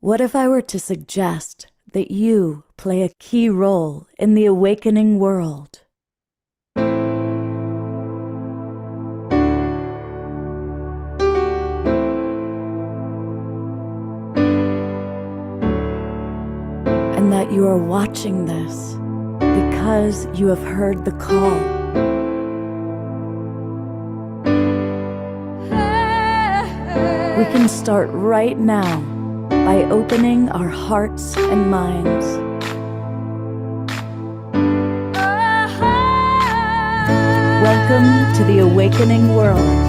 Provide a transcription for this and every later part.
What if I were to suggest that you play a key role in the awakening world? And that you are watching this because you have heard the call. We can start right now by opening our hearts and minds. Welcome to the awakening world.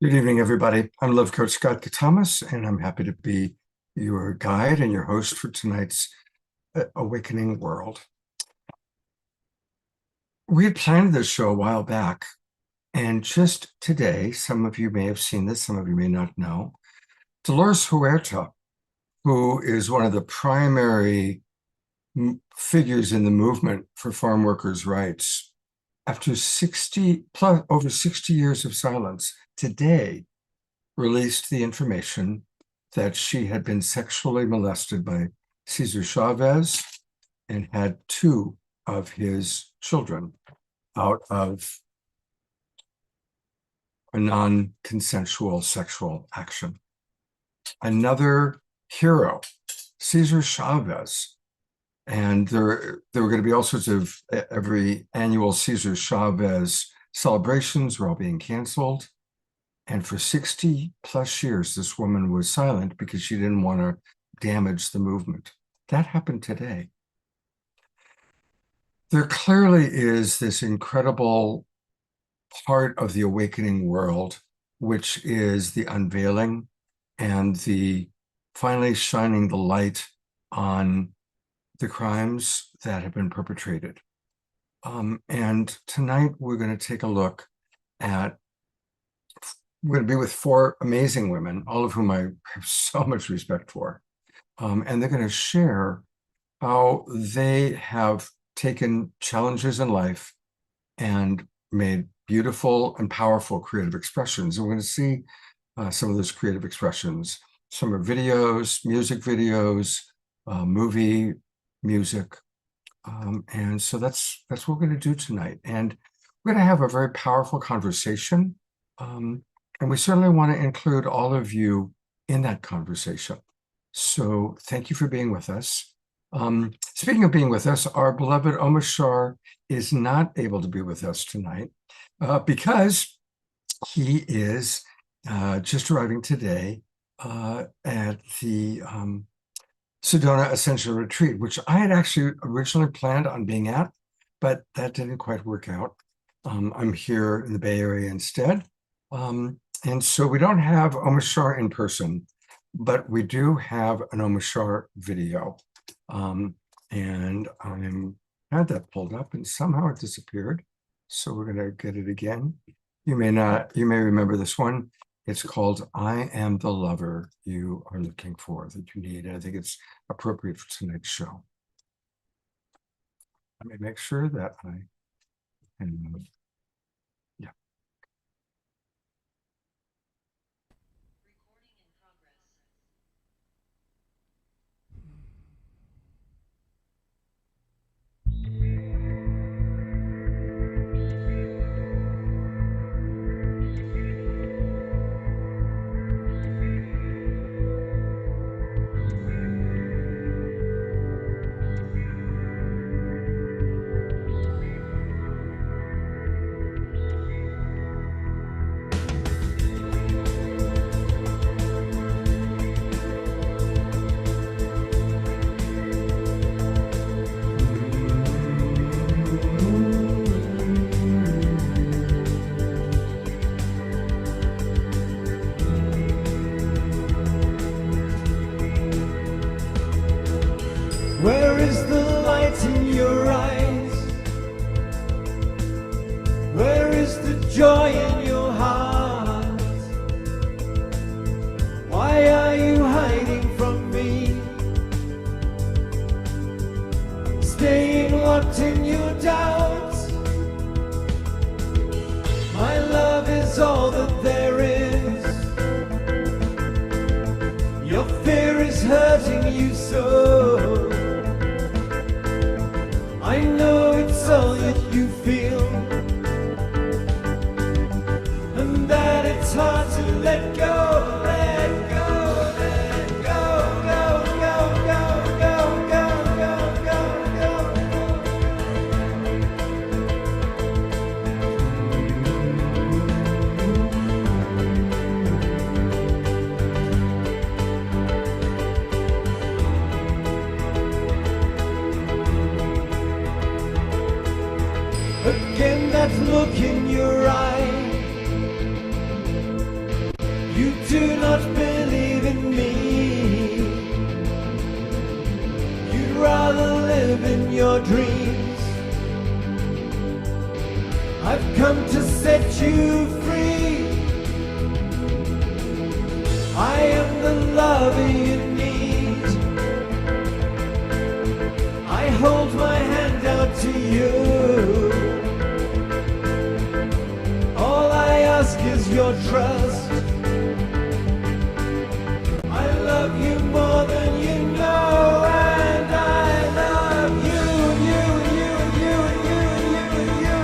Good evening, everybody. I'm Love Coach Scott Thomas, and I'm happy to be your guide and your host for tonight's Awakening World. We had planned this show a while back, and just today, some of you may have seen this, some of you may not know, Dolores Huerta, who is one of the primary figures in the movement for farm workers' rights, after over 60 years of silence, today released the information that she had been sexually molested by Cesar Chavez and had 2 of his children out of a non-consensual sexual action. Another hero, Cesar Chavez, and there were going to be all sorts of every annual Cesar Chavez celebrations were all being canceled. And for 60 plus years, this woman was silent because she didn't want to damage the movement. That happened today. There clearly is this incredible part of the awakening world, which is the unveiling and the finally shining the light on the crimes that have been perpetrated. And tonight we're going to take a look at we're going to be with 4 amazing women, all of whom I have so much respect for. And they're going to share how they have taken challenges in life and made beautiful and powerful creative expressions. And we're going to see some of those creative expressions. Some are videos, music videos, movie music. And so that's what we're going to do tonight. And we're going to have a very powerful conversation. And we certainly want to include all of you in that conversation. So thank you for being with us. Speaking of being with us, our beloved Omar Shar is not able to be with us tonight because he is just arriving today at the Sedona Ascension Retreat, which I had actually originally planned on being at, but that didn't quite work out. I'm here in the Bay Area instead. And so we don't have Omar Shar in person, but we do have an Omar Shar video. And I had that pulled up and somehow it disappeared. So we're going to get it again. You may remember this one. It's called I Am the Lover You Are Looking For, that you need. And I think it's appropriate for tonight's show. Let me make sure that I can. Yeah. wrapped in your doubts. My love is all that there is. Your fear is hurting you so. I know it's all that you feel, and that it's hard to let go, let go, let go, go, go, go, go, go, go, again, that look in your eye. You do not believe in me. You'd rather live in your dreams. I've come to set you free. I am the lover you need. I hold my hand out to you. All I ask is your trust. I love you more than you know, and I love you, you, you, you, you, you, you,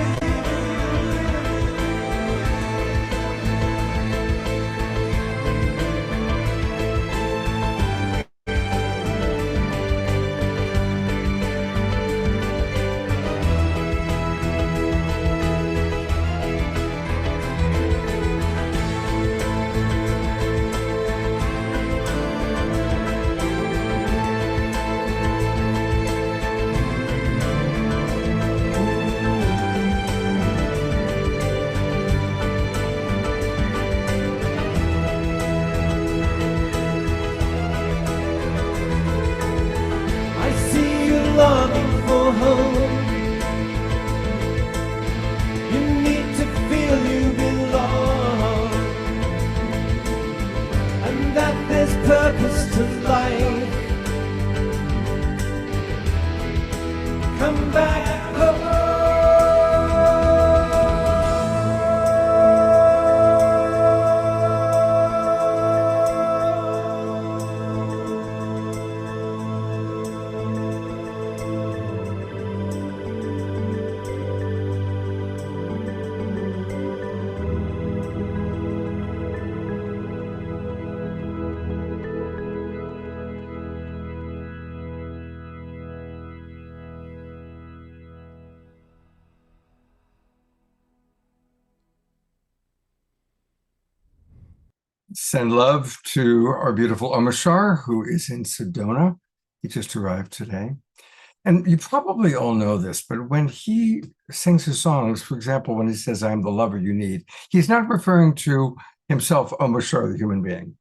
I see you longing for home. You need to feel you belong, and that there's purpose to life. Come back home. Send love to our beautiful Omar Shar, who is in Sedona. He just arrived today. And you probably all know this, but when he sings his songs, for example, when he says, I'm the lover you need, he's not referring to himself, Omar Shar, the human being.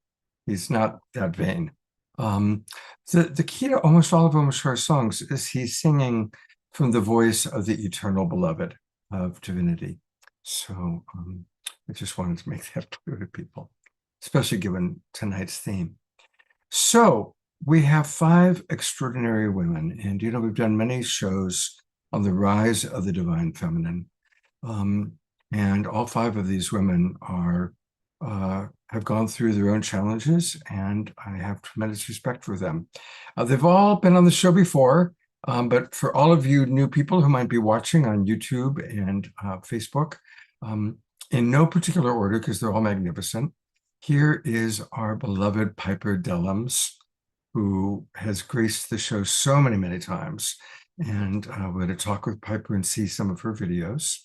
He's not that vain. The key to almost all of Omar Shar's songs is he's singing from the voice of the eternal beloved of divinity. So I just wanted to make that clear to people, especially given tonight's theme. So we have 5 extraordinary women, and we've done many shows on the rise of the divine feminine, and all 5 of these women are have gone through their own challenges, and I have tremendous respect for them. They've all been on the show before, but for all of you new people who might be watching on YouTube and Facebook, in no particular order, because they're all magnificent, here is our beloved Piper Dellums, who has graced the show so many, many times. And we're going to talk with Piper and see some of her videos.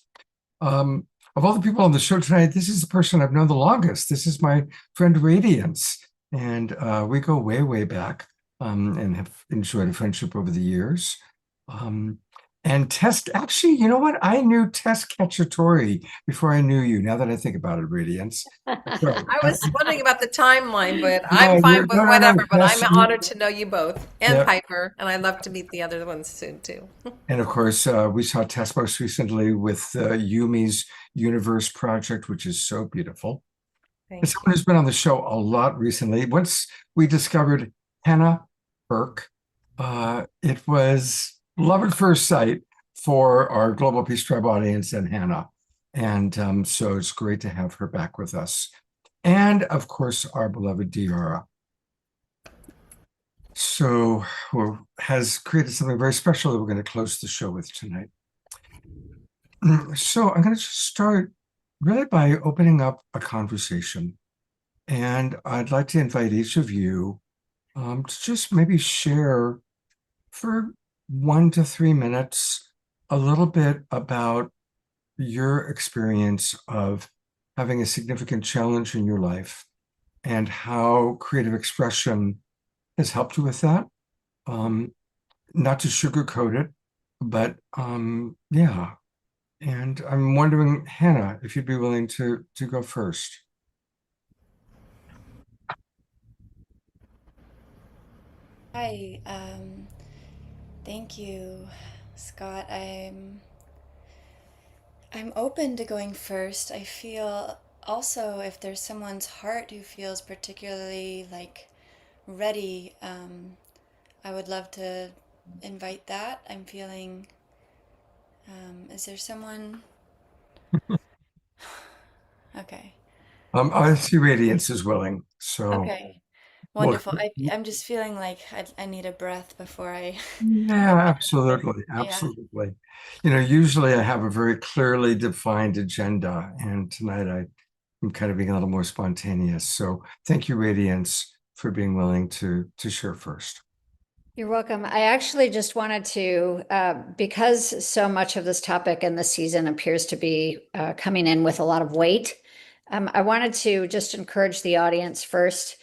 Of all the people on the show tonight, this is the person I've known the longest. This is my friend Radiance. And we go way, way back and have enjoyed a friendship over the years. And Tess, actually, you know what? I knew Tess Cacciatore before I knew you, now that I think about it, Radiance. So, I was wondering about the timeline, but I'm fine with whatever. But I'm honored to know you both and Piper, and I'd love to meet the other ones soon too. And of course, we saw Tess most recently with Yumi's Universe Project, which is so beautiful. And someone who's been on the show a lot recently. Once we discovered Hannah Burke, it was love at first sight, for our Global Peace Tribe audience and Hannah. And so it's great to have her back with us. And of course, our beloved Diara. So has created something very special that we're going to close the show with tonight. So I'm going to just start really by opening up a conversation. And I'd like to invite each of you to just maybe share for 1 to 3 minutes a little bit about your experience of having a significant challenge in your life and how creative expression has helped you with that. Not to sugarcoat it, but yeah. And I'm wondering, Hannah, if you'd be willing to go first. Hi, thank you, Scott. I'm open to going first. I feel also if there's someone's heart who feels particularly like ready, I would love to invite that. I'm feeling, is there someone? Okay. I see Radiance is willing, so Okay. we'll. Wonderful. I'm just feeling like I need a breath before I Yeah, open. absolutely, Yeah. absolutely. Usually I have a very clearly defined agenda, and tonight I'm kind of being a little more spontaneous. So thank you, Radiance, for being willing to share first. You're welcome. I actually just wanted to, because so much of this topic and this season appears to be coming in with a lot of weight, I wanted to just encourage the audience first.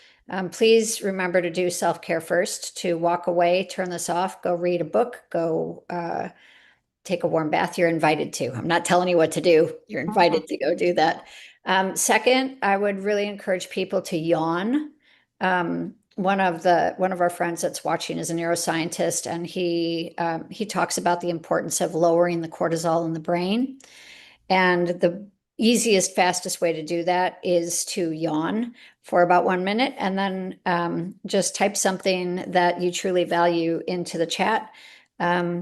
Please remember to do self-care first, to walk away, turn this off, go read a book, go take a warm bath. You're invited to. I'm not telling you what to do. You're invited to go do that. Second, I would really encourage people to yawn. One of our friends that's watching is a neuroscientist, and he talks about the importance of lowering the cortisol in the brain. And the easiest, fastest way to do that is to yawn for about 1 minute, and then just type something that you truly value into the chat,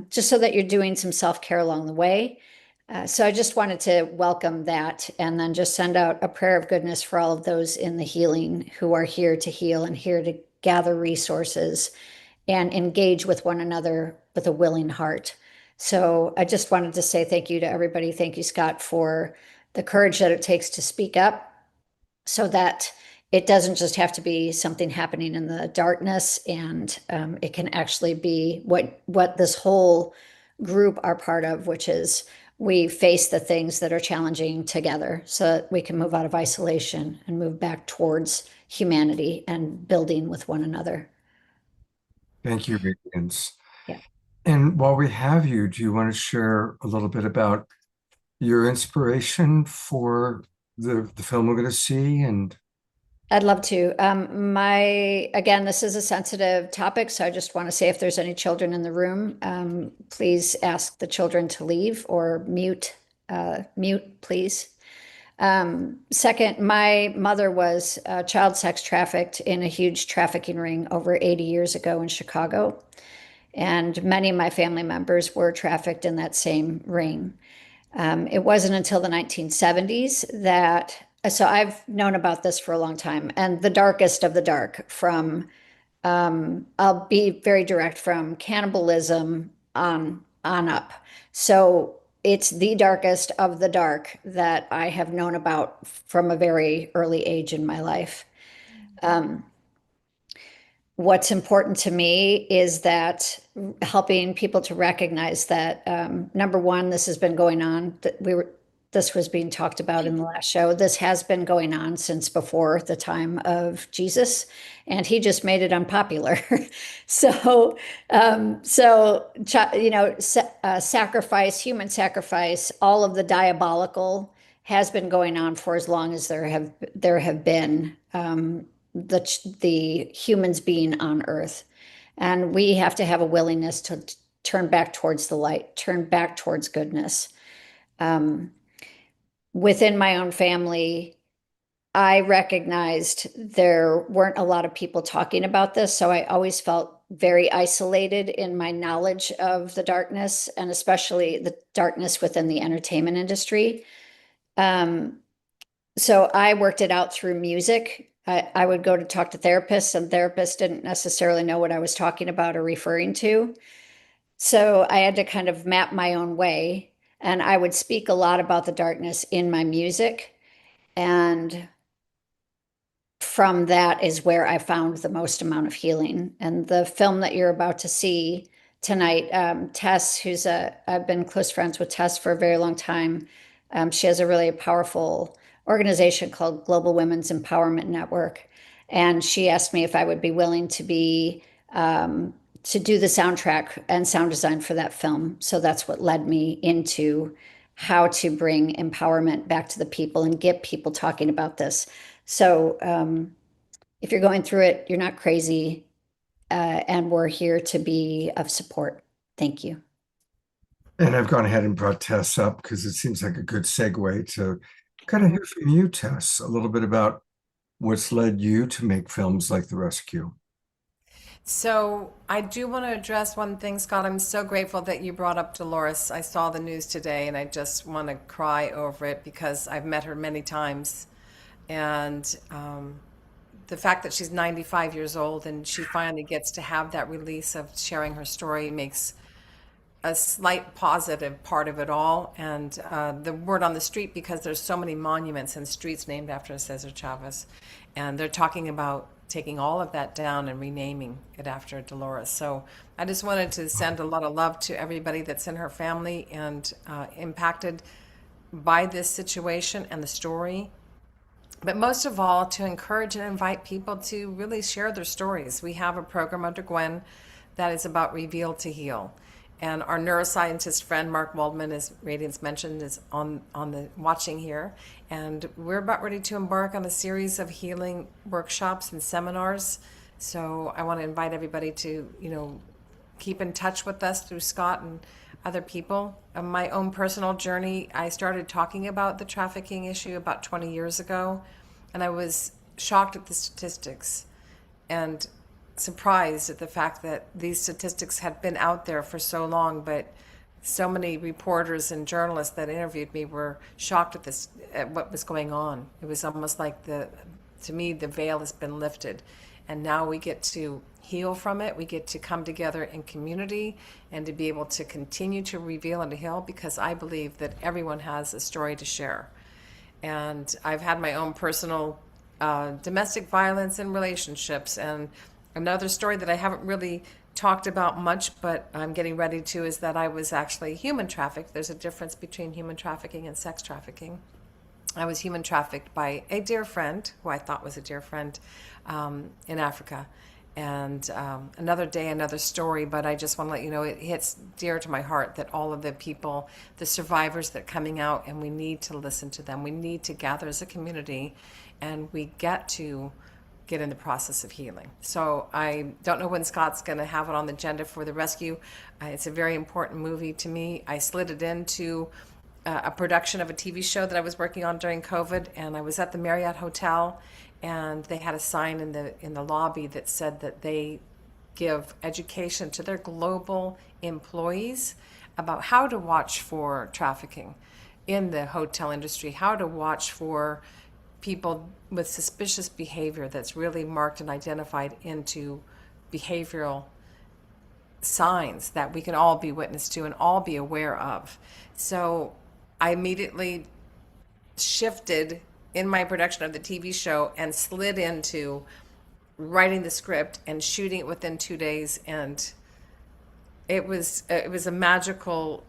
just so that you're doing some self-care along the way. So I just wanted to welcome that, and then just send out a prayer of goodness for all of those in the healing who are here to heal and here to gather resources and engage with one another with a willing heart. So I just wanted to say thank you to everybody. Thank you, Scott, for the courage that it takes to speak up so that it doesn't just have to be something happening in the darkness, and it can actually be what this whole group are part of, which is we face the things that are challenging together so that we can move out of isolation and move back towards humanity and building with one another. Thank you, Radiance. Yeah. And while we have you, do you want to share a little bit about your inspiration for the film we're going to see? And I'd love to. Again, this is a sensitive topic, so I just want to say if there's any children in the room, please ask the children to leave or mute, please. Second, my mother was child sex trafficked in a huge trafficking ring over 80 years ago in Chicago. And many of my family members were trafficked in that same ring. It wasn't until the 1970s so I've known about this for a long time, and the darkest of the dark I'll be very direct, from cannibalism on up. So it's the darkest of the dark that I have known about from a very early age in my life. What's important to me is that helping people to recognize that, number one, this has been going on. This was being talked about in the last show. This has been going on since before the time of Jesus, and he just made it unpopular. Sacrifice, human sacrifice, all of the diabolical has been going on for as long as there have been the humans being on Earth. And we have to have a willingness to turn back towards the light, turn back towards goodness. Within my own family, I recognized there weren't a lot of people talking about this, so I always felt very isolated in my knowledge of the darkness, and especially the darkness within the entertainment industry. So I worked it out through music. I would go to talk to therapists, and therapists didn't necessarily know what I was talking about or referring to. So I had to kind of map my own way, and I would speak a lot about the darkness in my music. And from that is where I found the most amount of healing. And the film that you're about to see tonight, Tess, I've been close friends with Tess for a very long time. She has a really powerful organization called Global Women's Empowerment Network. And she asked me if I would be willing to to do the soundtrack and sound design for that film. So that's what led me into how to bring empowerment back to the people and get people talking about this. So if you're going through it, you're not crazy, and we're here to be of support. Thank you. And I've gone ahead and brought Tess up because it seems like a good segue to kind of hear from you, Tess, a little bit about what's led you to make films like The Rescue. So I do want to address one thing, Scott. I'm so grateful that you brought up Dolores. I saw the news today and I just want to cry over it because I've met her many times. And the fact that she's 95 years old and she finally gets to have that release of sharing her story makes a slight positive part of it all. And the word on the street, because there's so many monuments and streets named after Cesar Chavez, and they're talking about taking all of that down and renaming it after Dolores. So I just wanted to send a lot of love to everybody that's in her family and impacted by this situation and the story. But most of all, to encourage and invite people to really share their stories. We have a program under Gwen that is about Reveal to Heal. And our neuroscientist friend, Mark Waldman, as Radiance mentioned, is on the watching here. And we're about ready to embark on a series of healing workshops and seminars. So I want to invite everybody to, keep in touch with us through Scott and other people. My own personal journey, I started talking about the trafficking issue about 20 years ago, and I was shocked at the statistics and surprised at the fact that these statistics had been out there for so long, but so many reporters and journalists that interviewed me were shocked at what was going on. It was almost like to me, the veil has been lifted, and now we get to heal from it. We get to come together in community and to be able to continue to reveal and to heal, because I believe that everyone has a story to share. And I've had my own personal domestic violence and relationships. And another story that I haven't really talked about much, but I'm getting ready to, is that I was actually human trafficked. There's a difference between human trafficking and sex trafficking. I was human trafficked by a dear friend, who I thought was a dear friend, in Africa. And another day, another story, but I just want to let you know it hits dear to my heart that all of the people, the survivors that are coming out, and we need to listen to them. We need to gather as a community, and we get to get in the process of healing. So I don't know when Scott's going to have it on the agenda for The Rescue. It's a very important movie to me. I slid it into a production of a TV show that I was working on during COVID, and I was at the Marriott Hotel, and they had a sign in the lobby that said that they give education to their global employees about how to watch for trafficking in the hotel industry, how to watch for people with suspicious behavior that's really marked and identified into behavioral signs that we can all be witness to and all be aware of. So I immediately shifted in my production of the TV show and slid into writing the script and shooting it within 2 days. And it was a magical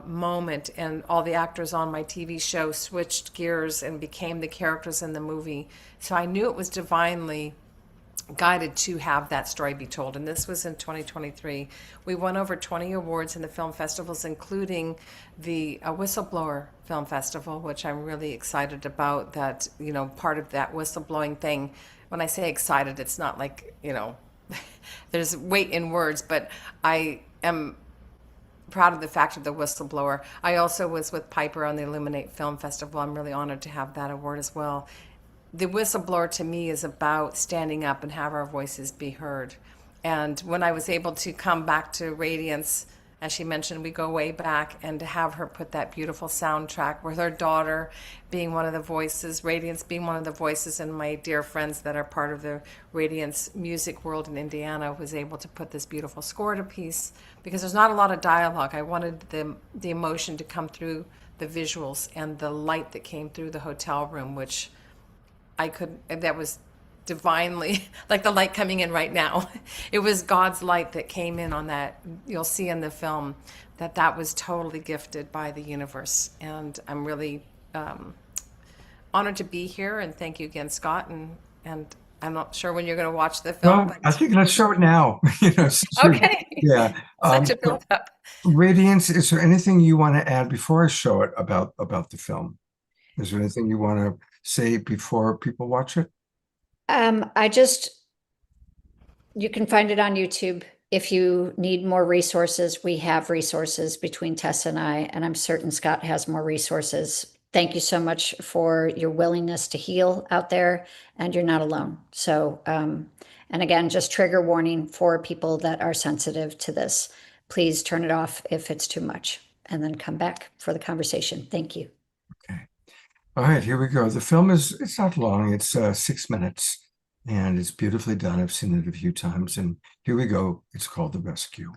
moment, and all the actors on my TV show switched gears and became the characters in the movie. So I knew it was divinely guided to have that story be told. And this was in 2023. We won over 20 awards in the film festivals, including the Whistleblower Film Festival, which I'm really excited about. That, part of that whistleblowing thing, when I say excited, it's not like, there's weight in words, but I am proud of the fact of the whistleblower. I also was with Piper on the Illuminate Film Festival. I'm really honored to have that award as well. The whistleblower to me is about standing up and have our voices be heard. And when I was able to come back to Radiance, as she mentioned, we go way back, and to have her put that beautiful soundtrack with her daughter being one of the voices, Radiance being one of the voices, and my dear friends that are part of the Radiance music world in Indiana was able to put this beautiful score to piece, because there's not a lot of dialogue. I wanted the emotion to come through the visuals and the light that came through the hotel room, which that was divinely, like the light coming in right now. It was God's light that came in on that. You'll see in the film that was totally gifted by the universe. And I'm really honored to be here. And thank you again, Scott. And I'm not sure when you're going to watch the film. Well, I think let's show it now. Okay. Yeah. Such a build up. Radiance, is there anything you want to add before I show it about the film? Is there anything you want to say before people watch it? You can find it on YouTube. If you need more resources, we have resources between Tessa and I, and I'm certain Scott has more resources. Thank you so much for your willingness to heal out there, and you're not alone. So, and again, just trigger warning for people that are sensitive to this. Please turn it off if it's too much, and then come back for the conversation. Thank you. Okay. All right, here we go. The film it's not long. It's 6 minutes, and it's beautifully done. I've seen it a few times, and here we go. It's called The Rescue.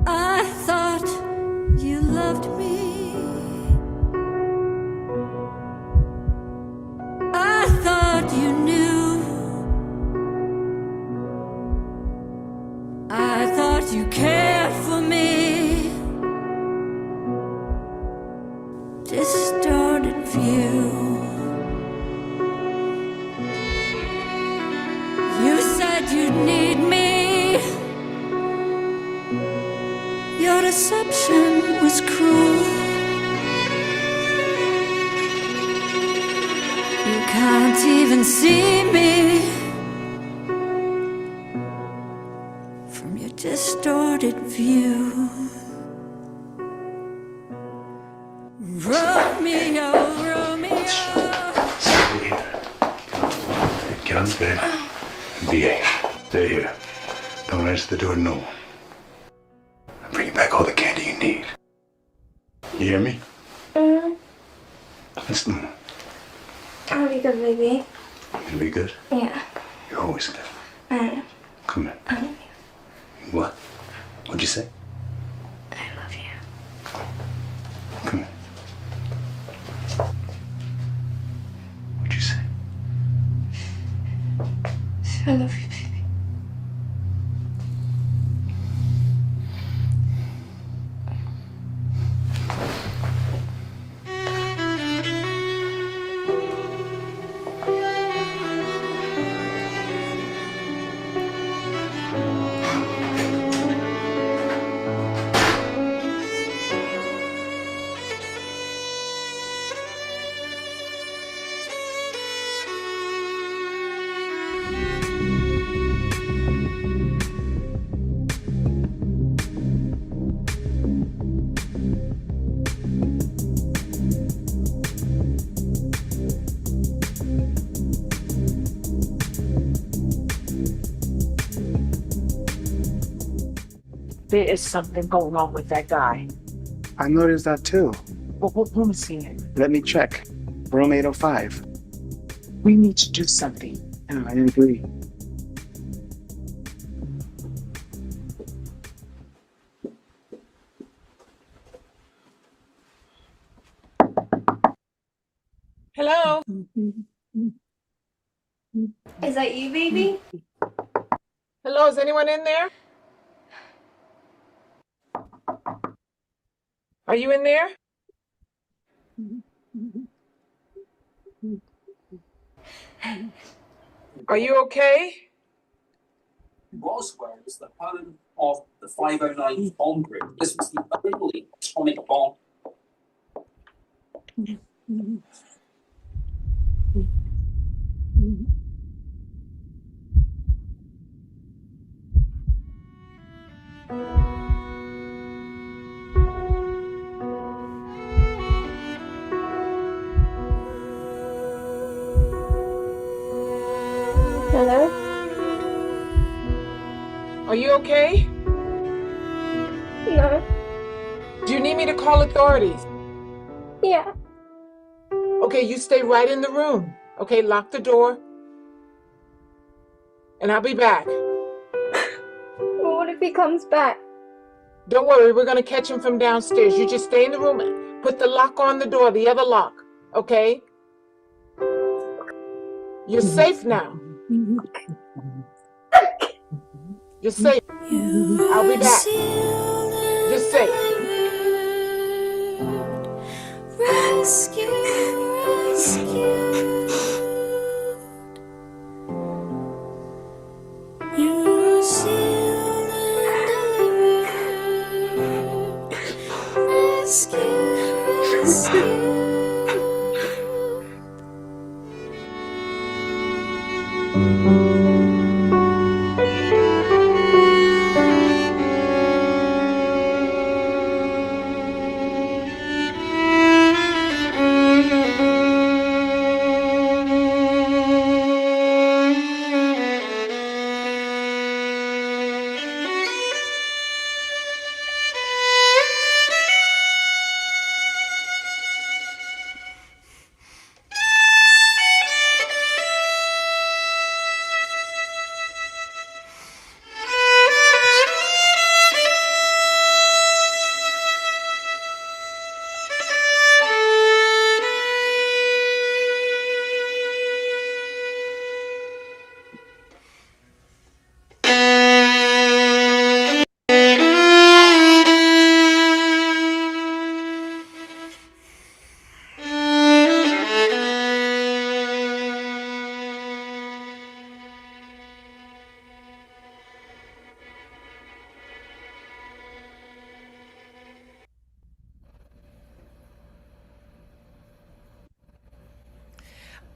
I thought you loved me. I thought you knew. I thought you cared for me. Distorted view. You said you'd need me. Your deception was cruel. You can't even see me from your distorted view. Romeo, Romeo. Stay here. Get on the bed and behave. Stay here. Don't answer the door to no one. I'm bringing back all the candy you need. You hear me? Listen, I'll be good, baby. you'll be good. Yeah. You're always good. I am. Come here. I love you. What? What'd you say? I love you. Come here. What'd you say? I love you, baby. There is something going on with that guy. I noticed that too. Let me see it. Let me check. Room 805. We need to do something. Yeah, I agree. Hello? Is that you, baby? Hello, is anyone in there? Are you in there? Are you okay? Roswell was the home of the 509 bomb group. This was the only atomic bomb. Hello? Are you okay? No. Do you need me to call authorities? Yeah. Okay, you stay right in the room. Okay, lock the door. And I'll be back. Well, what if he comes back? Don't worry, we're gonna catch him from downstairs. You just stay in the room. Put the lock on the door, the other lock. Okay? You're safe now. You're safe. I'll be back. You're safe.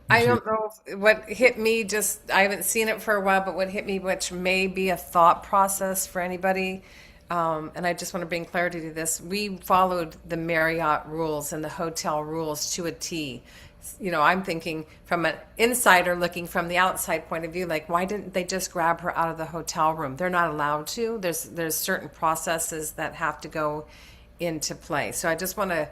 I don't know what hit me just, I haven't seen it for a while, but what hit me, which may be a thought process for anybody, and I just want to bring clarity to this. We followed the Marriott rules and the hotel rules to a T. You know, I'm thinking from an insider looking from the outside point of view, like, why didn't they just grab her out of the hotel room? They're not allowed to. There's certain processes that have to go into play. So I just want to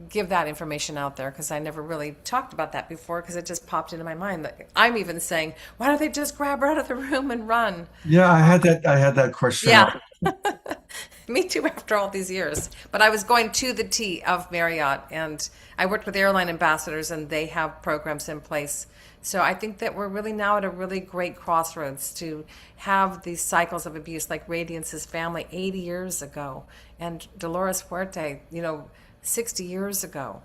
give that information out there because I never really talked about that before because it just popped into my mind. I'm even saying, why don't they just grab her out of the room and run? Yeah, I had that question. Yeah. Me too, after all these years. But I was going to the T of Marriott, and I worked with airline ambassadors, and they have programs in place. So I think that we're really now at a really great crossroads to have these cycles of abuse, like Radiance's family 80 years ago, and Dolores Huerta, 60 years ago.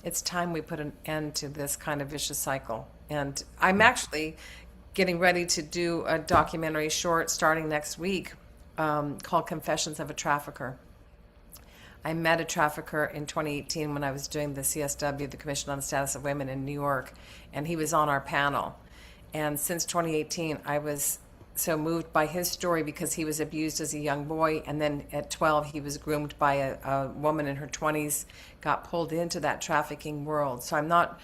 It's time we put an end to this kind of vicious cycle. And I'm actually getting ready to do a documentary short starting next week called Confessions of a Trafficker. I met a trafficker in 2018 when I was doing the CSW, the Commission on the Status of Women in New York, and he was on our panel. And since 2018, I was so moved by his story because he was abused as a young boy, and then at 12 he was groomed by a woman in her 20s, got pulled into that trafficking world. So I'm not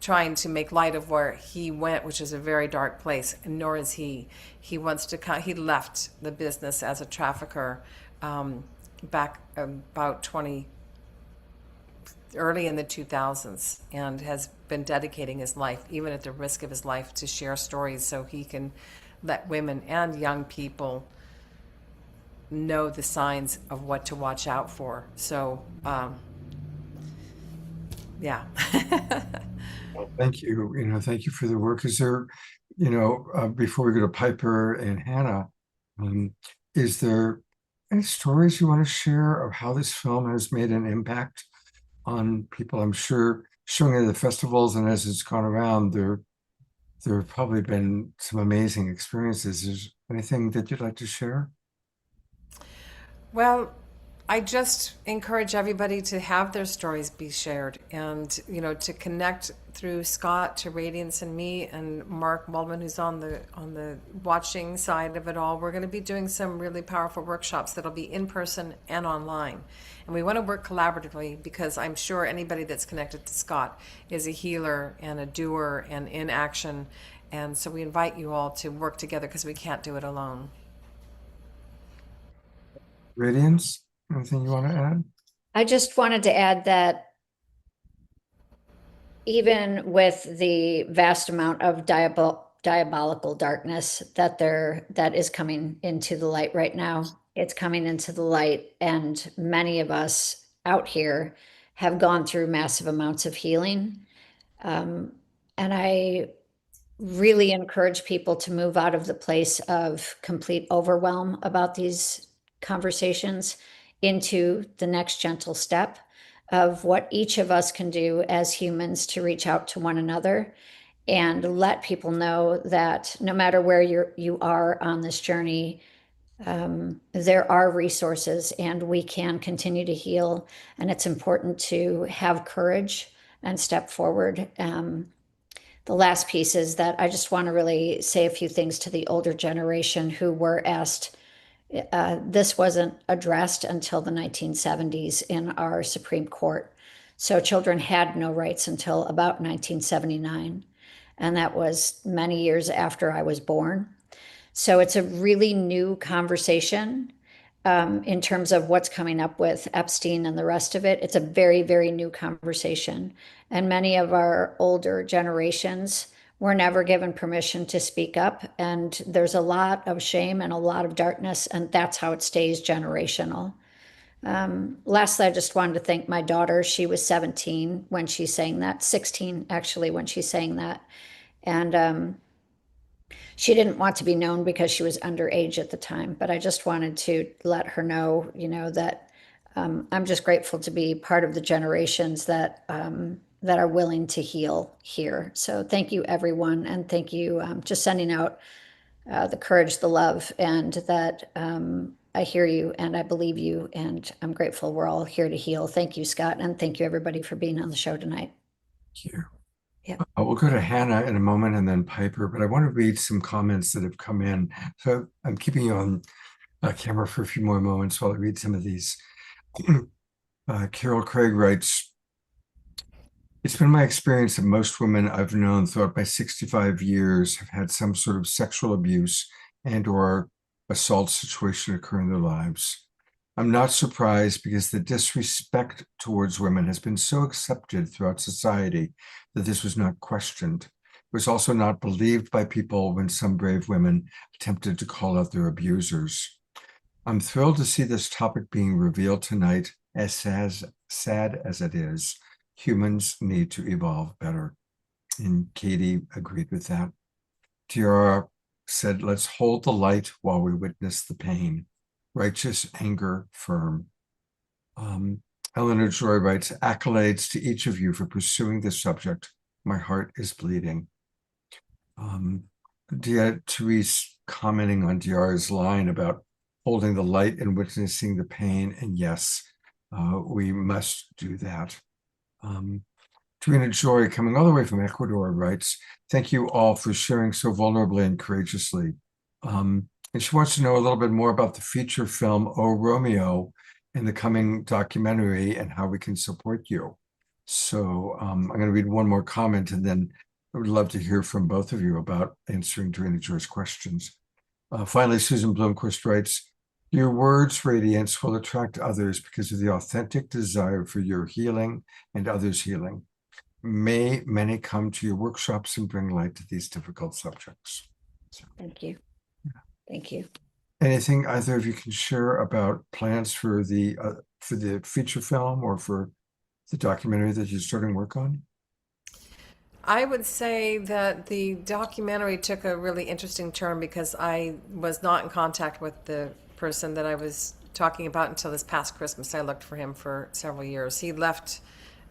trying to make light of where he went, which is a very dark place, and nor is he. He wants to he left the business as a trafficker back about early in the 2000s, and has been dedicating his life, even at the risk of his life, to share stories so he can let women and young people know the signs of what to watch out for. So, yeah. Well, thank you. Thank you for the work. Is there, before we go to Piper and Hannah, is there any stories you want to share of how this film has made an impact on people? I'm sure showing it at the festivals, and as it's gone around, there have probably been some amazing experiences. Anything that you'd like to share? Well, I just encourage everybody to have their stories be shared and, to connect through Scott to Radiance and me and Mark Waldman, who's on the watching side of it all. We're going to be doing some really powerful workshops that'll be in person and online. And we want to work collaboratively because I'm sure anybody that's connected to Scott is a healer and a doer and in action. And so we invite you all to work together because we can't do it alone. Radiance, anything you want to add? I just wanted to add that even with the vast amount of diabolical darkness that is coming into the light right now, it's coming into the light, and many of us out here have gone through massive amounts of healing. And I really encourage people to move out of the place of complete overwhelm about these conversations into the next gentle step of what each of us can do as humans to reach out to one another and let people know that no matter where you are on this journey, there are resources and we can continue to heal. And it's important to have courage and step forward. The last piece is that I just want to really say a few things to the older generation who were asked. This wasn't addressed until the 1970s in our Supreme Court. So children had no rights until about 1979. And that was many years after I was born. So it's a really new conversation in terms of what's coming up with Epstein and the rest of it. It's a very, very new conversation. And many of our older generations were never given permission to speak up. And there's a lot of shame and a lot of darkness, and that's how it stays generational. Lastly, I just wanted to thank my daughter. She was 17 when she sang that, 16 actually, when she sang that. And she didn't want to be known because she was underage at the time, but I just wanted to let her know, that I'm just grateful to be part of the generations that are willing to heal here. So thank you, everyone, and thank you. Just sending out the courage, the love, and that I hear you and I believe you, and I'm grateful we're all here to heal. Thank you, Scott, and thank you, everybody, for being on the show tonight. Thank you. Yeah. We'll go to Hannah in a moment and then Piper, but I want to read some comments that have come in. So I'm keeping you on camera for a few more moments while I read some of these. Carol Craig writes, "It's been my experience that most women I've known throughout my 65 years have had some sort of sexual abuse and or assault situation occur in their lives. I'm not surprised because the disrespect towards women has been so accepted throughout society that this was not questioned. It was also not believed by people when some brave women attempted to call out their abusers. I'm thrilled to see this topic being revealed tonight, as sad as it is. Humans need to evolve better." And Katie agreed with that. Tiara said, "Let's hold the light while we witness the pain. Righteous anger firm." Eleanor Joy writes, "Accolades to each of you for pursuing this subject. My heart is bleeding." Therese commenting on Diara's line about holding the light and witnessing the pain. And yes, we must do that. Trina Joy, coming all the way from Ecuador, writes, "Thank you all for sharing so vulnerably and courageously." And she wants to know a little bit more about the feature film, Oh, Romeo, and the coming documentary and how we can support you. So I'm going to read one more comment, and then I would love to hear from both of you about answering Trina Joy's questions. Finally, Susan Bloomquist writes, "Your words, Radiance, will attract others because of the authentic desire for your healing and others' healing. May many come to your workshops and bring light to these difficult subjects." So, Thank you. Thank you. anything either of you can share about plans for the feature film or for the documentary that you're starting work on? I would say that the documentary took a really interesting turn because I was not in contact with the person that I was talking about until this past Christmas. I looked for him for several years. He left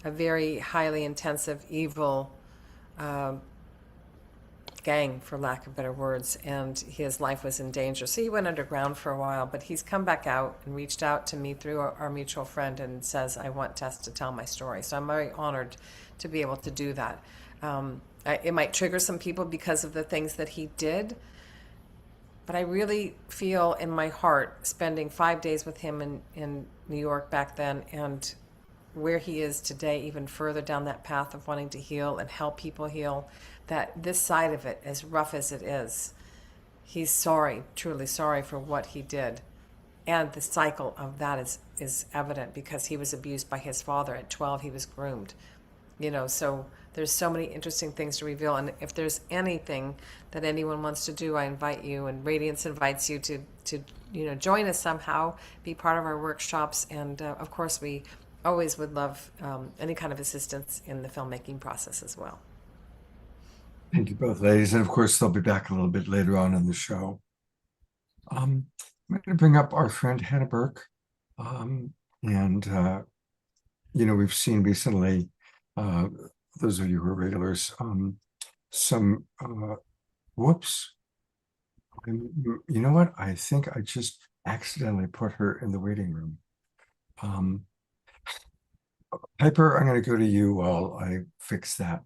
a very highly intensive, evil gang, for lack of better words, and his life was in danger. So he went underground for a while, but he's come back out and reached out to me through our mutual friend and says, I want Tess to tell my story. So I'm very honored to be able to do that. It might trigger some people because of the things that he did, but I really feel in my heart, spending 5 days with him in New York back then, and where he is today, even further down that path of wanting to heal and help people heal, that this side of it, as rough as it is, he's sorry, truly sorry for what he did. And the cycle of that is evident because he was abused by his father. At 12, he was groomed. So there's so many interesting things to reveal. And if there's anything that anyone wants to do, I invite you, and Radiance invites you to join us somehow, be part of our workshops. And of course, we always would love any kind of assistance in the filmmaking process as well. Thank you both, ladies. And of course, they'll be back a little bit later on in the show. I'm going to bring up our friend Hannah Burke. We've seen recently, those of you who are regulars, some, whoops. You know what? I think I just accidentally put her in the waiting room. Piper, I'm going to go to you while I fix that.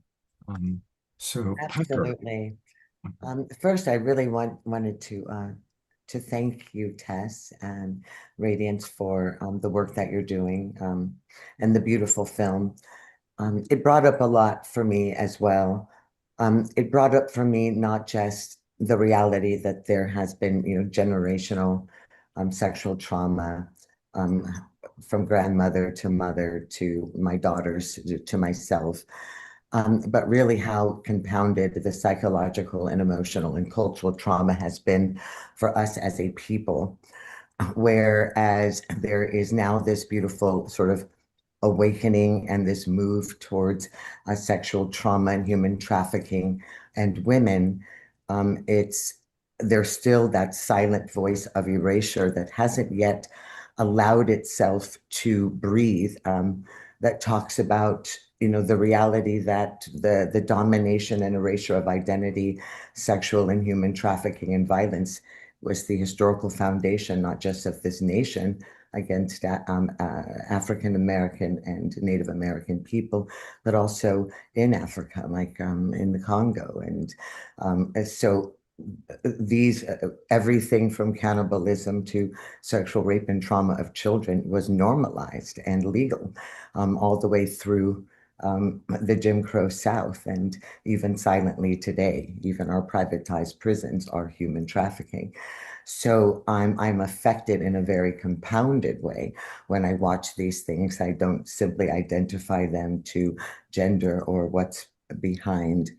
So Piper. Absolutely. First, I really wanted to thank you, Tess and Radiance, for the work that you're doing and the beautiful film. It brought up a lot for me as well. It brought up for me not just the reality that there has been, generational sexual trauma from grandmother to mother to my daughters to myself, but really how compounded the psychological and emotional and cultural trauma has been for us as a people. Whereas there is now this beautiful sort of awakening and this move towards sexual trauma and human trafficking and women, there's still that silent voice of erasure that hasn't yet allowed itself to breathe, that talks about the reality that the domination and erasure of identity, sexual and human trafficking and violence was the historical foundation, not just of this nation against African American and Native American people, but also in Africa, like in the Congo. And so these, everything from cannibalism to sexual rape and trauma of children was normalized and legal all the way through the Jim Crow South, and even silently today, even our privatized prisons are human trafficking. So I'm affected in a very compounded way when I watch these things. I don't simply identify them to gender or what's behind,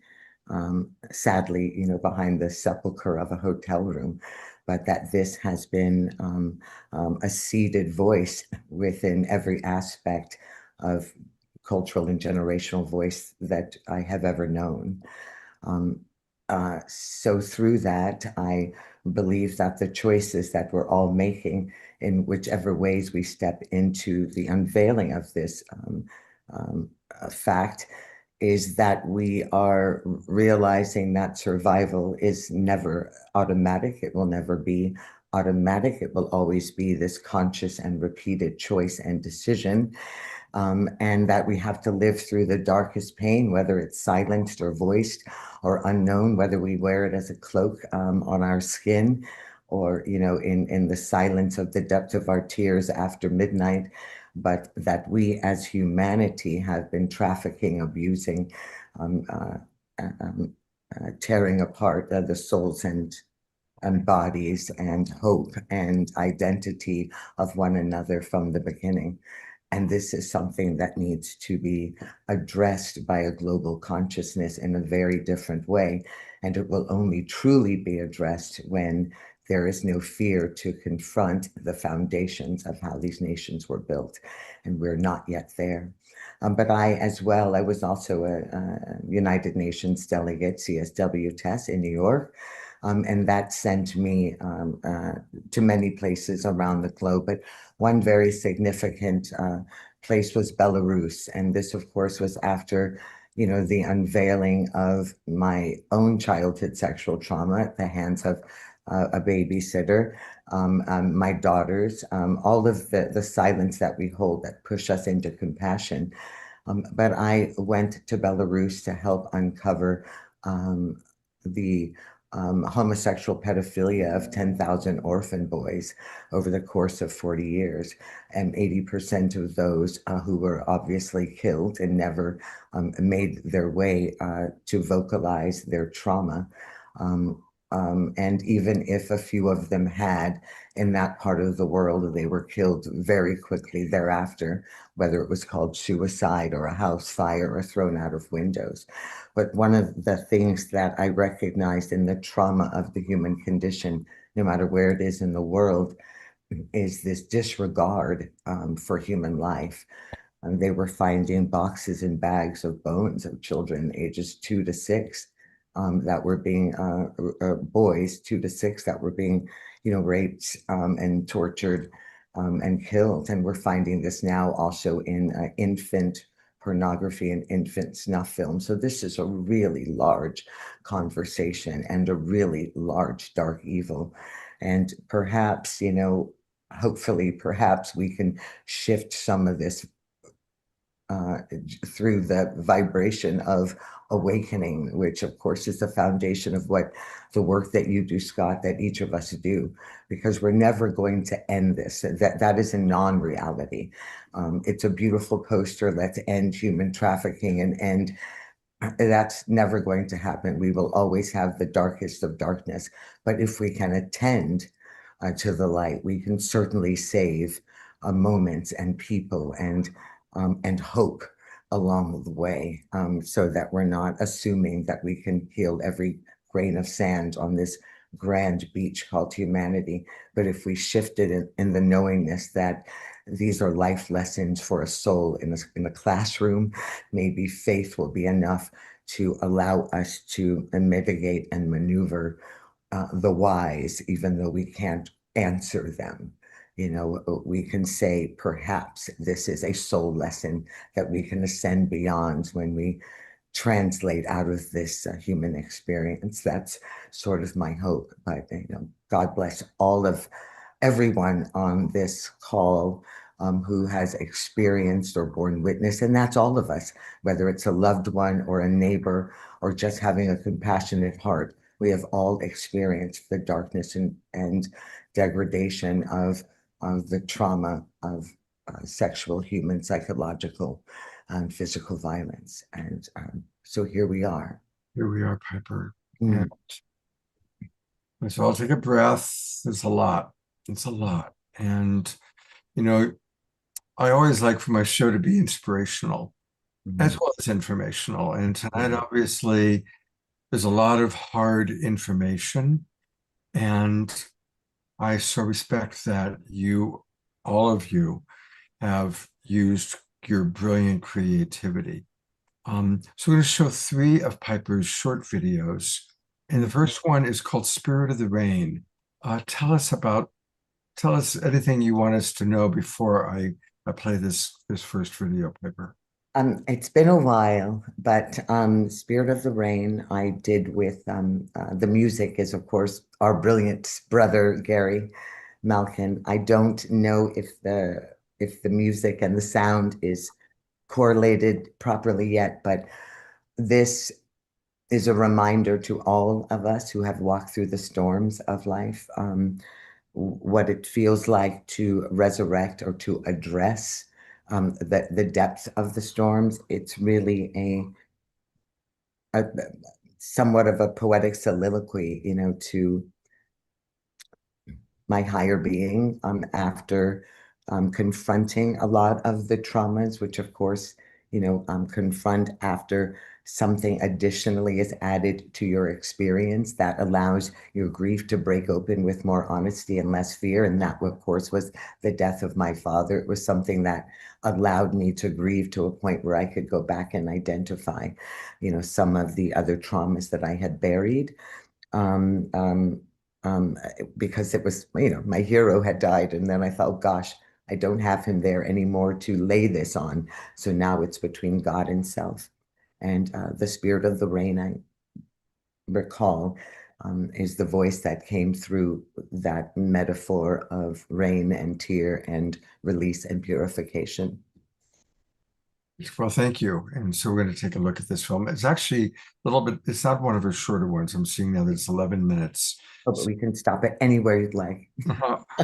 sadly, behind the sepulcher of a hotel room, but that this has been a seeded voice within every aspect of cultural and generational voice that I have ever known. So through that, I believe that the choices that we're all making in whichever ways we step into the unveiling of this fact is that we are realizing that survival is never automatic. It will never be automatic. It will always be this conscious and repeated choice and decision. And that we have to live through the darkest pain, whether it's silenced or voiced or unknown, whether we wear it as a cloak on our skin or, in the silence of the depth of our tears after midnight, but that we as humanity have been trafficking, abusing, tearing apart the souls and bodies and hope and identity of one another from the beginning. And this is something that needs to be addressed by a global consciousness in a very different way. And it will only truly be addressed when there is no fear to confront the foundations of how these nations were built. And we're not yet there. But I was also a United Nations delegate, CSW Tess, in New York. And that sent me to many places around the globe. But one very significant place was Belarus. And this, of course, was after the unveiling of my own childhood sexual trauma at the hands of a babysitter, my daughters, all of the silence that we hold that push us into compassion. But I went to Belarus to help uncover the homosexual pedophilia of 10,000 orphan boys over the course of 40 years. And 80% of those who were obviously killed and never made their way to vocalize their trauma. And even if a few of them had in that part of the world, they were killed very quickly thereafter, whether it was called suicide or a house fire or thrown out of windows. But one of the things that I recognized in the trauma of the human condition, no matter where it is in the world, is this disregard for human life. And they were finding boxes and bags of bones of children ages 2 to 6 that were being boys 2 to 6 that were being raped and tortured and killed. And we're finding this now also in infant pornography and infant snuff film. So this is a really large conversation and a really large dark evil. And perhaps, hopefully, perhaps we can shift some of this through the vibration of awakening, which of course is the foundation of what the work that you do, Scott, that each of us do, because we're never going to end this. That is a non-reality. It's a beautiful poster, let's end human trafficking and end. That's never going to happen. We will always have the darkest of darkness. But if we can attend to the light, we can certainly save moments and people and hope along the way, so that we're not assuming that we can heal every grain of sand on this grand beach called humanity. But if we shift it in the knowingness that these are life lessons for a soul in a classroom, maybe faith will be enough to allow us to mitigate and maneuver the whys, even though we can't answer them. We can say, perhaps this is a soul lesson that we can ascend beyond when we translate out of this human experience. That's sort of my hope. But, God bless everyone on this call who has experienced or borne witness. And that's all of us, whether it's a loved one or a neighbor or just having a compassionate heart. We have all experienced the darkness and degradation of the trauma of sexual, human, psychological, and physical violence. And so here we are. Here we are, Piper. And let's all take a breath. It's a lot. It's a lot. And, I always like for my show to be inspirational as well as informational. And tonight, obviously, there's a lot of hard information. And I so respect that all of you, have used your brilliant creativity. So we're going to show 3 of Piper's short videos. And the first one is called Spirit of the Rain. Tell us anything you want us to know before I play this first video, Piper. It's been a while, but Spirit of the Rain I did with the music is, of course, our brilliant brother, Gary Malkin. I don't know if the music and the sound is correlated properly yet, but this is a reminder to all of us who have walked through the storms of life, what it feels like to resurrect or to address the depth of the storms. It's really a somewhat of a poetic soliloquy, to my higher being after confronting a lot of the traumas, which of course, confront after something additionally is added to your experience that allows your grief to break open with more honesty and less fear. And that, of course, was the death of my father. It was something that allowed me to grieve to a point where I could go back and identify, some of the other traumas that I had buried. Because it was, my hero had died. And then I thought, gosh, I don't have him there anymore to lay this on. So now it's between God and self. And the spirit of the rain, I recall, is the voice that came through that metaphor of rain and tear and release and purification. Well, thank you. And so we're going to take a look at this film. It's actually a little bit, it's not one of her shorter ones. I'm seeing now that it's 11 minutes. Oh, but we can stop it anywhere you'd like.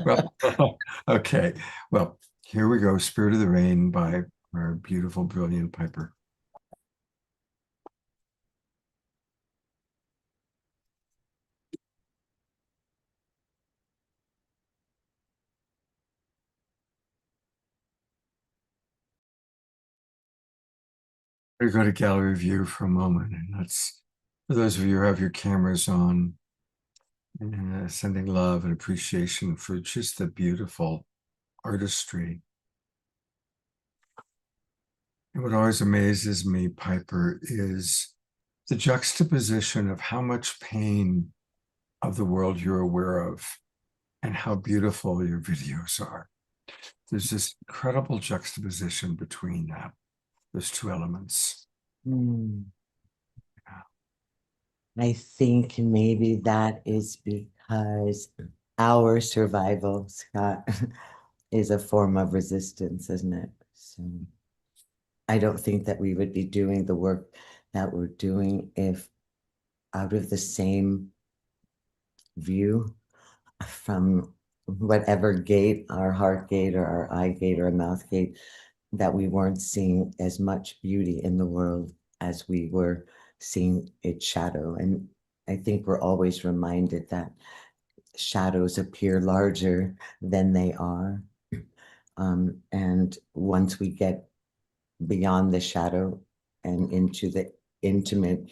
Well, okay. Well, here we go. Spirit of the Rain by our beautiful, brilliant Piper. We go to gallery view for a moment, and let's, for those of you who have your cameras on, sending love and appreciation for just the beautiful artistry. And what always amazes me, Piper, is the juxtaposition of how much pain of the world you're aware of and how beautiful your videos are. There's this incredible juxtaposition between that, those two elements. I think maybe that is because our survival, Scott, is a form of resistance, isn't it? So I don't think that we would be doing the work that we're doing if out of the same view from whatever gate, our heart gate or our eye gate or our mouth gate, that we weren't seeing as much beauty in the world as we were seeing its shadow. And I think we're always reminded that shadows appear larger than they are. And once we get beyond the shadow and into the intimate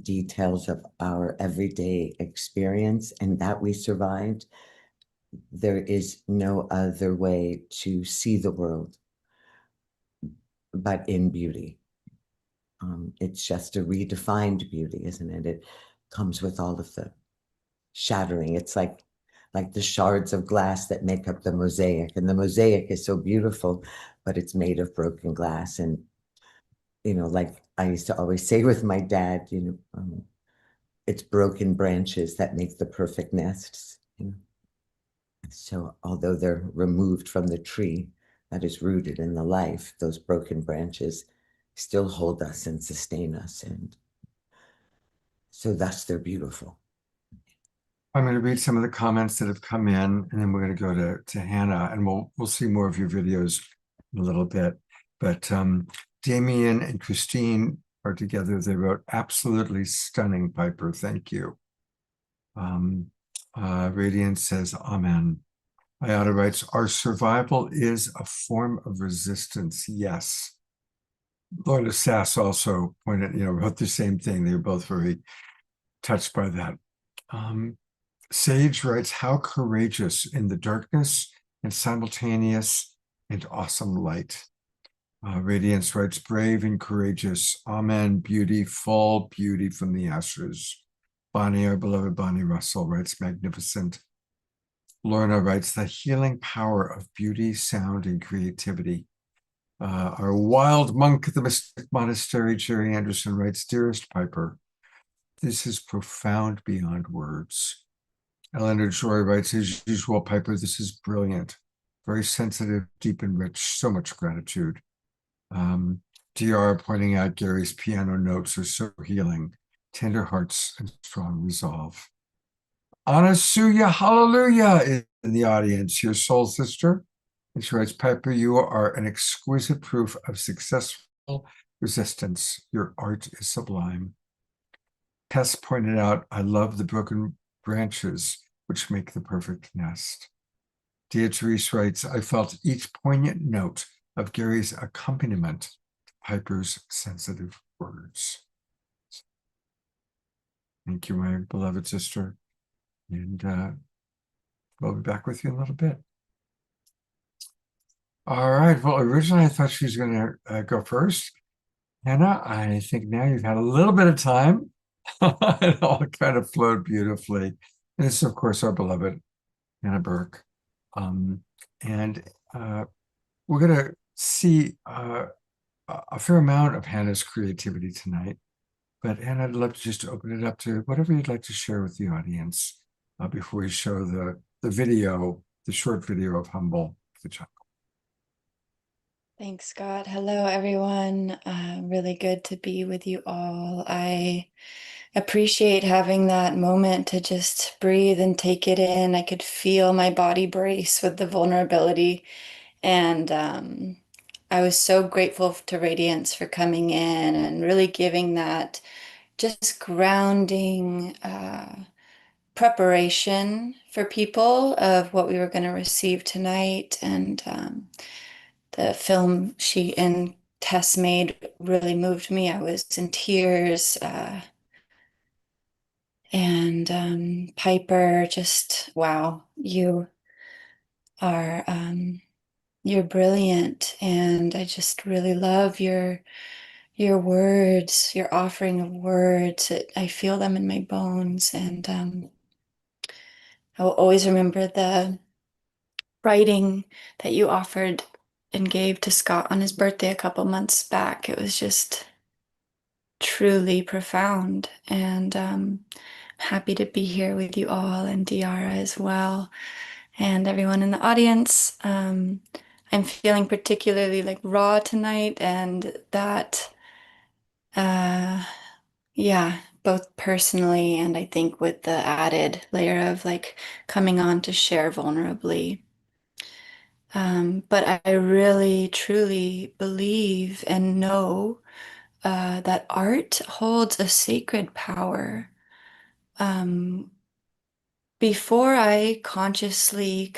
details of our everyday experience, and that we survived, there is no other way to see the world but in beauty. It's just a redefined beauty, isn't it? It comes with all of the shattering. It's like the shards of glass that make up the mosaic, and the mosaic is so beautiful, but it's made of broken glass. And like I used to always say with my dad, it's broken branches that make the perfect nests. So although they're removed from the tree that is rooted in the life, those broken branches still hold us and sustain us, and so thus they're beautiful. I'm going to read some of the comments that have come in, and then we're going to go to Hannah, and we'll see more of your videos in a little bit. But Damien and Christine are together. They wrote, "Absolutely stunning, Piper. Thank you." Radiant says, "Amen." Ayada writes, "Our survival is a form of resistance." Yes. Lorna Sass also pointed, wrote the same thing. They were both very touched by that. Sage writes, "How courageous in the darkness and simultaneous and awesome light." Radiance writes, "Brave and courageous. Amen. Beautiful beauty from the ashes." Bonnie, our beloved Bonnie Russell, writes, "Magnificent." Lorna writes, "The healing power of beauty, sound, and creativity." Our wild monk at the Mystic Monastery, Jerry Anderson, writes, "Dearest Piper, this is profound beyond words." Eleanor Joy writes, "As usual, Piper, this is brilliant. Very sensitive, deep, and rich. So much gratitude." DR pointing out Gary's piano notes are so healing. Tender hearts and strong resolve. Anasuya Hallelujah is in the audience, your soul sister. And she writes, "Piper, you are an exquisite proof of successful resistance. Your art is sublime." Tess pointed out, "I love the broken branches which make the perfect nest." Beatrice writes, "I felt each poignant note of Gary's accompaniment to Piper's sensitive words." Thank you, my beloved sister. And we'll be back with you in a little bit. All right. Well, originally I thought she was going to go first. Hannah, I think now you've had a little bit of time. It all kind of flowed beautifully. And this is, of course, our beloved Hannah Burke. And we're going to see a fair amount of Hannah's creativity tonight. But Hannah, I'd love to just open it up to whatever you'd like to share with the audience before we show the video, the short video of Humble the Jungle. Thanks, Scott. Hello, everyone. Really good to be with you all. I appreciate having that moment to just breathe and take it in. I could feel my body brace with the vulnerability. And I was so grateful to Radiance for coming in and really giving that just grounding preparation for people of what we were going to receive tonight. And the film she and Tess made really moved me. I was in tears. And Piper, just wow, you are you're brilliant, and I just really love your words, your offering of words. I feel them in my bones, and I will always remember the writing that you offered and gave to Scott on his birthday a couple months back. It was just truly profound, and happy to be here with you all, and Diara as well, and everyone in the audience. I'm feeling particularly like raw tonight, and that yeah, both personally and I think with the added layer of like coming on to share vulnerably. But I really truly believe and know that art holds a sacred power. Before I consciously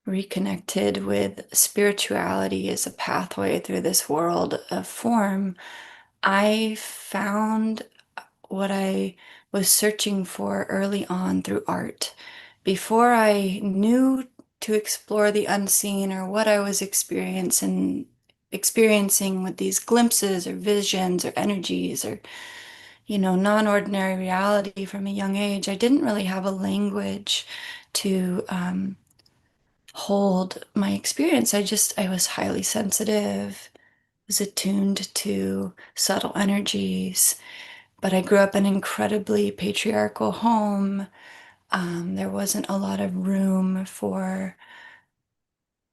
reconnected with spirituality as a pathway through this world of form, I found what I was searching for early on through art. Before I knew to explore the unseen or what I was experiencing with these glimpses or visions or energies or non-ordinary reality from a young age, I didn't really have a language to hold my experience. I was highly sensitive, was attuned to subtle energies, but I grew up in an incredibly patriarchal home. There wasn't a lot of room for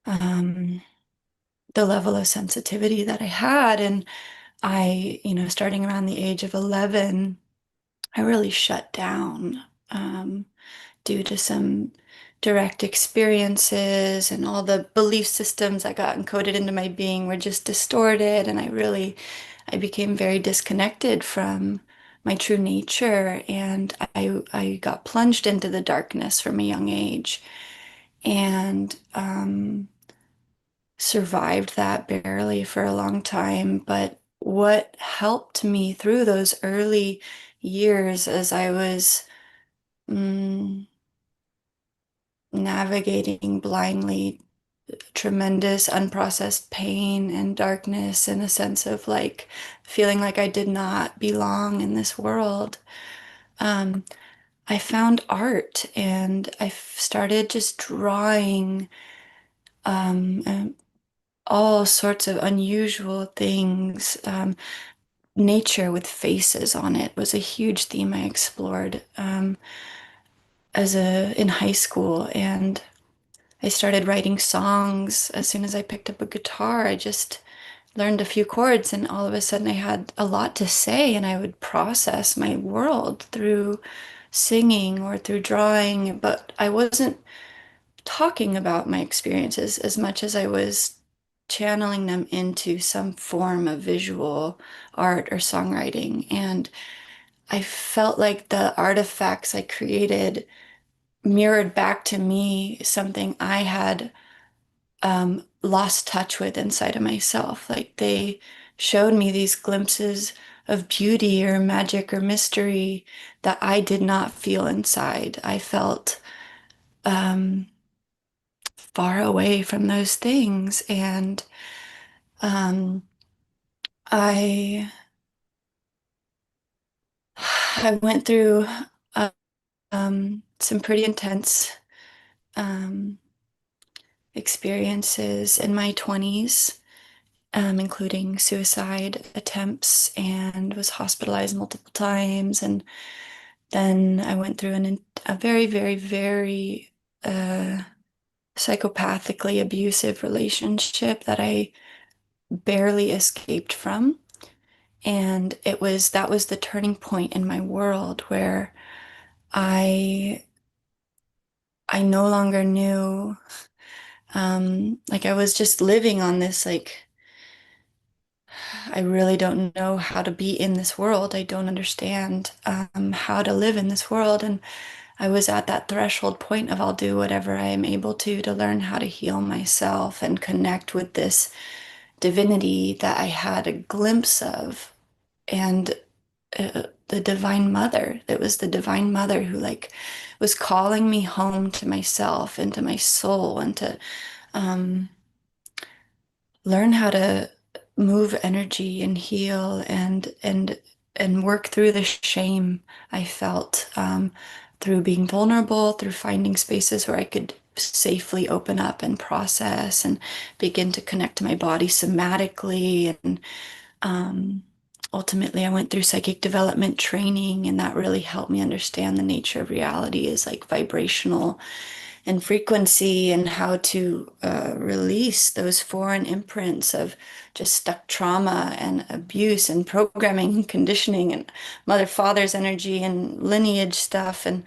the level of sensitivity that I had. And starting around the age of 11, I really shut down due to some direct experiences, and all the belief systems that got encoded into my being were just distorted. And I became very disconnected from my true nature. And I got plunged into the darkness from a young age, and survived that barely for a long time. But what helped me through those early years as I was navigating blindly tremendous unprocessed pain and darkness, and a sense of like feeling like I did not belong in this world, I found art, and I started just drawing all sorts of unusual things. Nature with faces on it was a huge theme I explored in high school, and I started writing songs as soon as I picked up a guitar. I just learned a few chords, and all of a sudden I had a lot to say, and I would process my world through singing or through drawing, but I wasn't talking about my experiences as much as I was channeling them into some form of visual art or songwriting. And I felt like the artifacts I created mirrored back to me something I had lost touch with inside of myself. Like they showed me these glimpses of beauty or magic or mystery that I did not feel inside. I felt far away from those things. And I I went through some pretty intense experiences in my 20s, including suicide attempts, and was hospitalized multiple times. And then I went through a very, very, very psychopathically abusive relationship that I barely escaped from. And that was the turning point in my world where I no longer knew, like I was just living on this, like, I really don't know how to be in this world. I don't understand how to live in this world. And I was at that threshold point of I'll do whatever I am able to learn how to heal myself and connect with this divinity that I had a glimpse of. And the Divine Mother, it was the Divine Mother who like was calling me home to myself and to my soul, and to um, learn how to move energy and heal and work through the shame I felt, through being vulnerable, through finding spaces where I could safely open up and process and begin to connect to my body somatically. And ultimately, I went through psychic development training, and that really helped me understand the nature of reality is like vibrational and frequency, and how to release those foreign imprints of just stuck trauma and abuse and programming and conditioning and mother father's energy and lineage stuff, and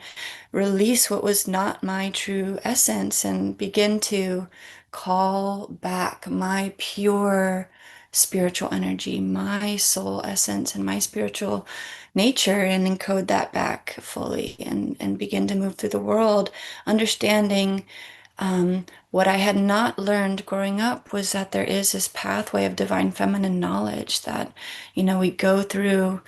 release what was not my true essence, and begin to call back my pure spiritual energy, my soul essence, and my spiritual nature, and encode that back fully, and begin to move through the world, understanding what I had not learned growing up was that there is this pathway of divine feminine knowledge that, we go through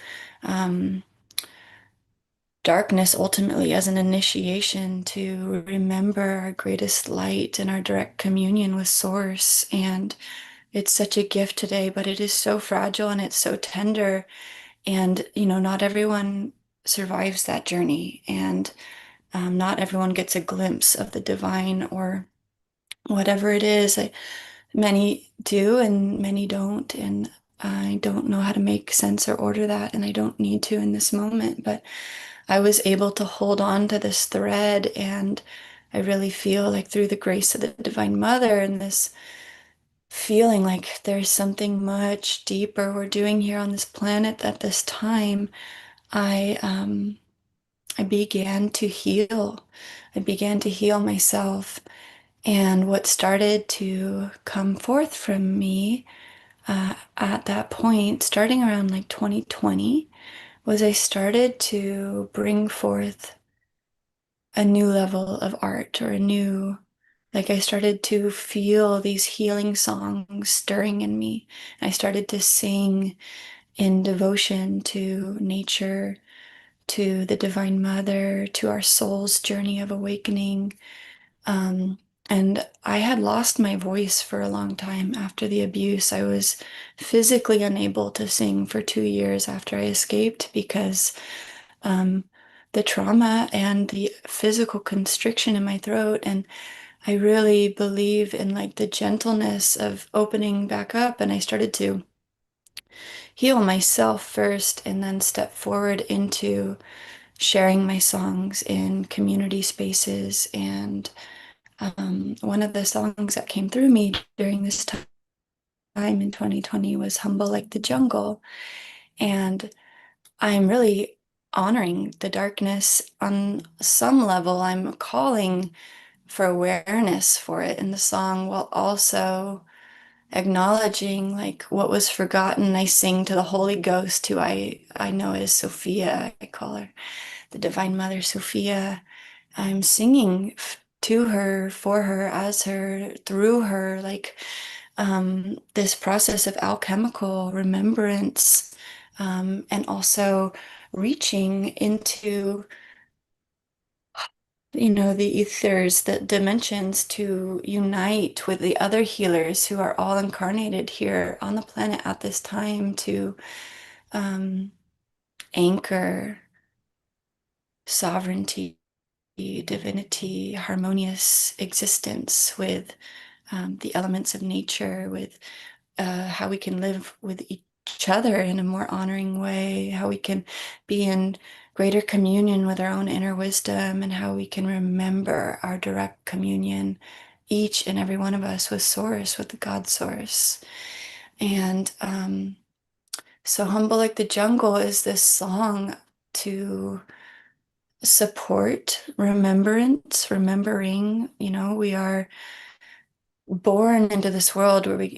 darkness ultimately as an initiation to remember our greatest light and our direct communion with Source. And it's such a gift today, but it is so fragile and it's so tender. And, not everyone survives that journey. And not everyone gets a glimpse of the divine or whatever it is. Many do and many don't. And I don't know how to make sense or order that. And I don't need to in this moment. But I was able to hold on to this thread. And I really feel like through the grace of the Divine Mother and this feeling like there's something much deeper we're doing here on this planet at this time, I began to heal. I began to heal myself. And what started to come forth from me at that point, starting around like 2020, was I started to bring forth a new level of art, or like I started to feel these healing songs stirring in me. I started to sing in devotion to nature, to the Divine Mother, to our soul's journey of awakening. And I had lost my voice for a long time after the abuse. I was physically unable to sing for 2 years after I escaped because the trauma and the physical constriction in my throat. And I really believe in like the gentleness of opening back up. And I started to heal myself first and then step forward into sharing my songs in community spaces. And one of the songs that came through me during this time in 2020 was Humble Like the Jungle. And I'm really honoring the darkness on some level. I'm calling for awareness for it in the song, while also acknowledging like what was forgotten. I sing to the Holy Ghost, who I know as Sophia. I call her the Divine Mother Sophia. I'm singing to her, for her, as her, through her, like this process of alchemical remembrance, and also reaching into the ethers, the dimensions, to unite with the other healers who are all incarnated here on the planet at this time, to anchor sovereignty, divinity, harmonious existence with the elements of nature, with how we can live with each other in a more honoring way, how we can be in greater communion with our own inner wisdom, and how we can remember our direct communion, each and every one of us, with Source, with the God Source. And so Humble Like the Jungle is this song to support remembrance, remembering, we are born into this world where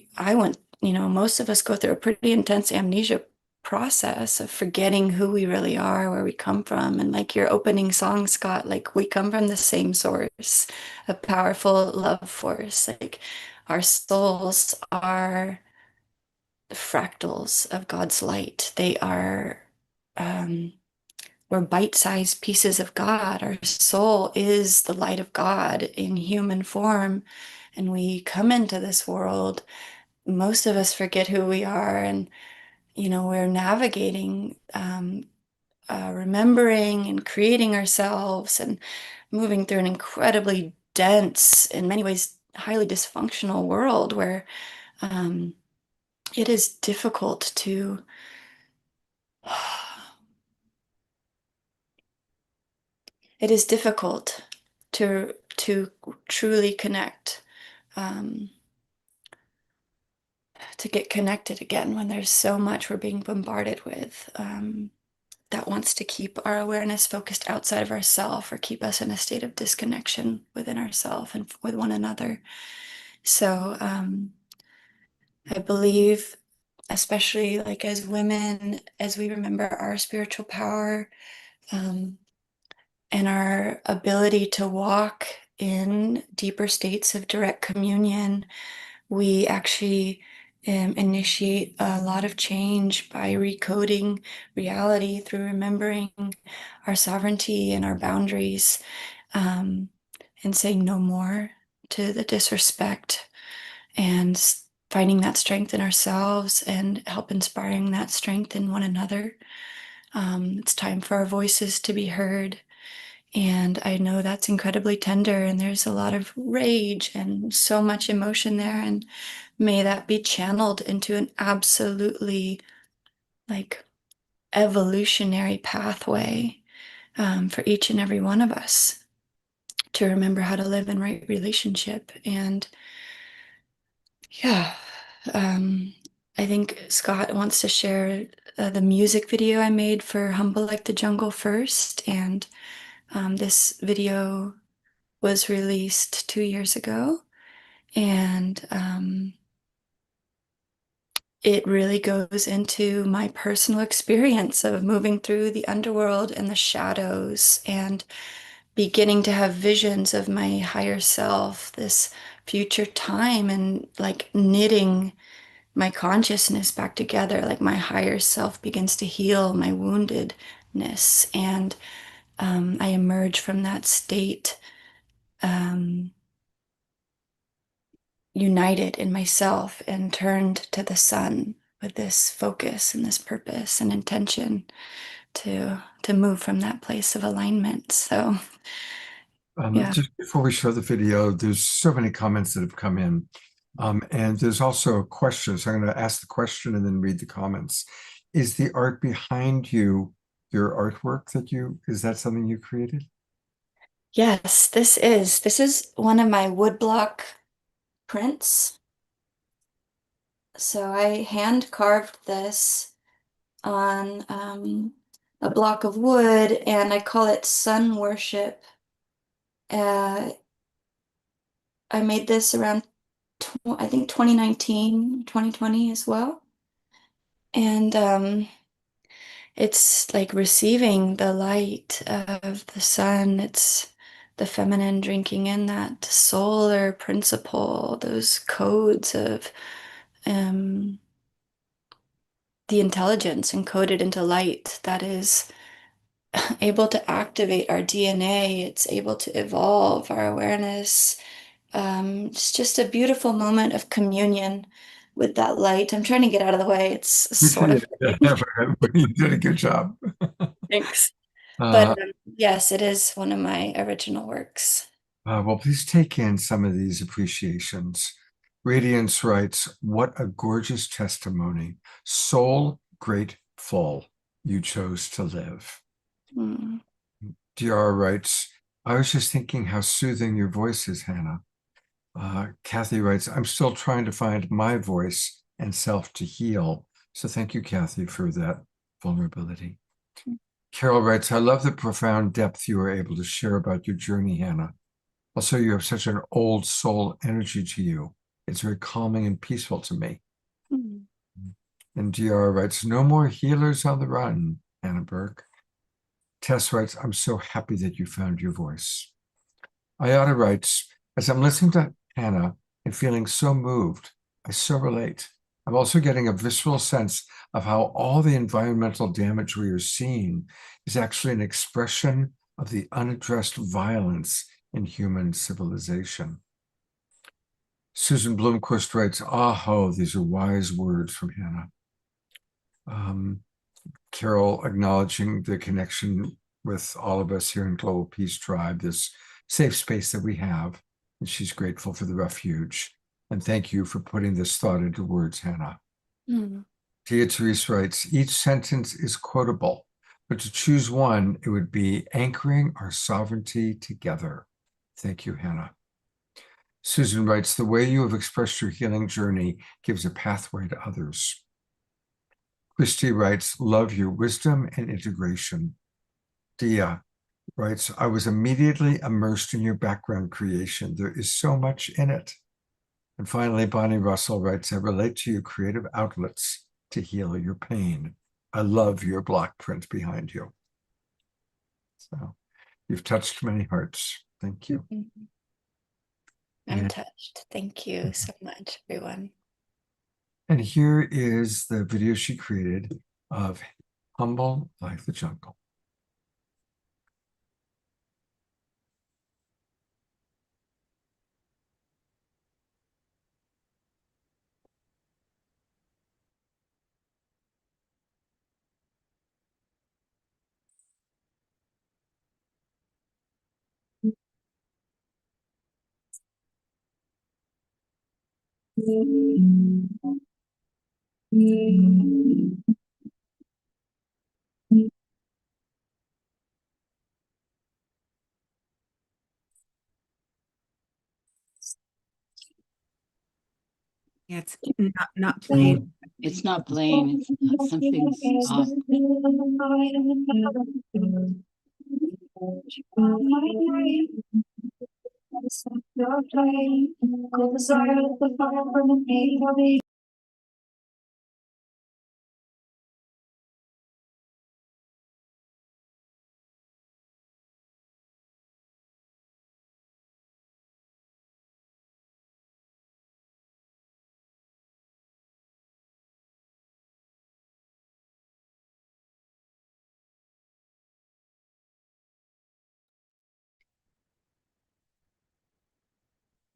most of us go through a pretty intense amnesia process of forgetting who we really are, where we come from. And like your opening song, Scott, like we come from the same source, a powerful love force. Like our souls are fractals of God's light. They are, we're bite-sized pieces of God. Our soul is the light of God in human form. And we come into this world, most of us forget who we are, and we're navigating, remembering and creating ourselves, and moving through an incredibly dense, in many ways highly dysfunctional world where it is difficult to truly connect, to get connected again when there's so much we're being bombarded with, that wants to keep our awareness focused outside of ourselves, or keep us in a state of disconnection within ourselves and with one another. So I believe, especially like as women, as we remember our spiritual power, and our ability to walk in deeper states of direct communion, we actually initiate a lot of change by recoding reality through remembering our sovereignty and our boundaries, and saying no more to the disrespect, and finding that strength in ourselves and help inspiring that strength in one another. It's time for our voices to be heard. And I know that's incredibly tender, and there's a lot of rage and so much emotion there. And may that be channeled into an absolutely like evolutionary pathway, for each and every one of us to remember how to live in right relationship. And yeah, I think Scott wants to share the music video I made for Humble Like the Jungle first. And this video was released 2 years ago, and it really goes into my personal experience of moving through the underworld and the shadows, and beginning to have visions of my higher self, this future time, and like knitting my consciousness back together. Like my higher self begins to heal my woundedness, and I emerge from that state, united in myself, and turned to the sun with this focus and this purpose and intention to move from that place of alignment. So yeah. Just before we show the video, there's so many comments that have come in. And there's also a question. So I'm going to ask the question and then read the comments. Is the art behind you your artwork is that something you created? Yes, this is one of my woodblock prints. So I hand carved this on a block of wood, and I call it Sun Worship. I made this around I think 2019, 2020 as well. And it's like receiving the light of the sun. It's the feminine drinking in that solar principle, those codes of the intelligence encoded into light that is able to activate our DNA. It's able to evolve our awareness. It's just a beautiful moment of communion with that light. I'm trying to get out of the way. It's sort of. You did a good job. Thanks. But yes, it is one of my original works. Well, please take in some of these appreciations. Radiance writes, what a gorgeous testimony. Soul grateful you chose to live. Mm. DR writes, I was just thinking how soothing your voice is, Hannah. Kathy writes, I'm still trying to find my voice and self to heal. So thank you, Kathy, for that vulnerability. Carol writes, I love the profound depth you were able to share about your journey, Hannah. Also, you have such an old soul energy to you. It's very calming and peaceful to me. Mm. And DR writes, no more healers on the run, Hannah Burke. Tess writes, I'm so happy that you found your voice. Ayada writes, as I'm listening to Hannah and feeling so moved, I so relate. I'm also getting a visceral sense of how all the environmental damage we are seeing is actually an expression of the unaddressed violence in human civilization. Susan Blomquist writes, ah-ho, these are wise words from Hannah. Carol acknowledging the connection with all of us here in Global Peace Tribe, this safe space that we have, and she's grateful for the refuge. And thank you for putting this thought into words, Hannah. Mm. Tia Therese writes, each sentence is quotable, but to choose one, it would be anchoring our sovereignty together. Thank you, Hannah. Susan writes, the way you have expressed your healing journey gives a pathway to others. Christy writes, love your wisdom and integration. Dia writes, I was immediately immersed in your background creation. There is so much in it. And finally, Bonnie Russell writes, I relate to your creative outlets to heal your pain. I love your block print behind you. So you've touched many hearts. Thank you. I'm And- touched. Thank you so much, everyone. And here is the video she created of Humble Like the Jungle. Yeah, it's not playing. It's not playing. It's not, something's off.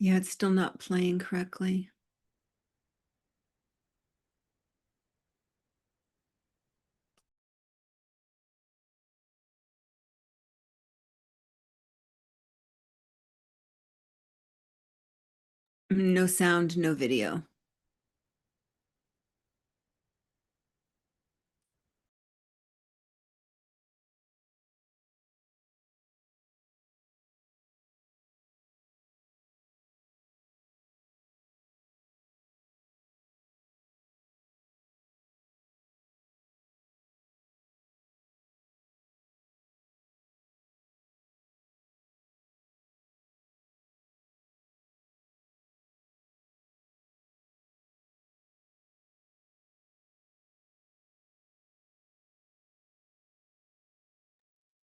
Yeah, it's still not playing correctly. No sound, no video.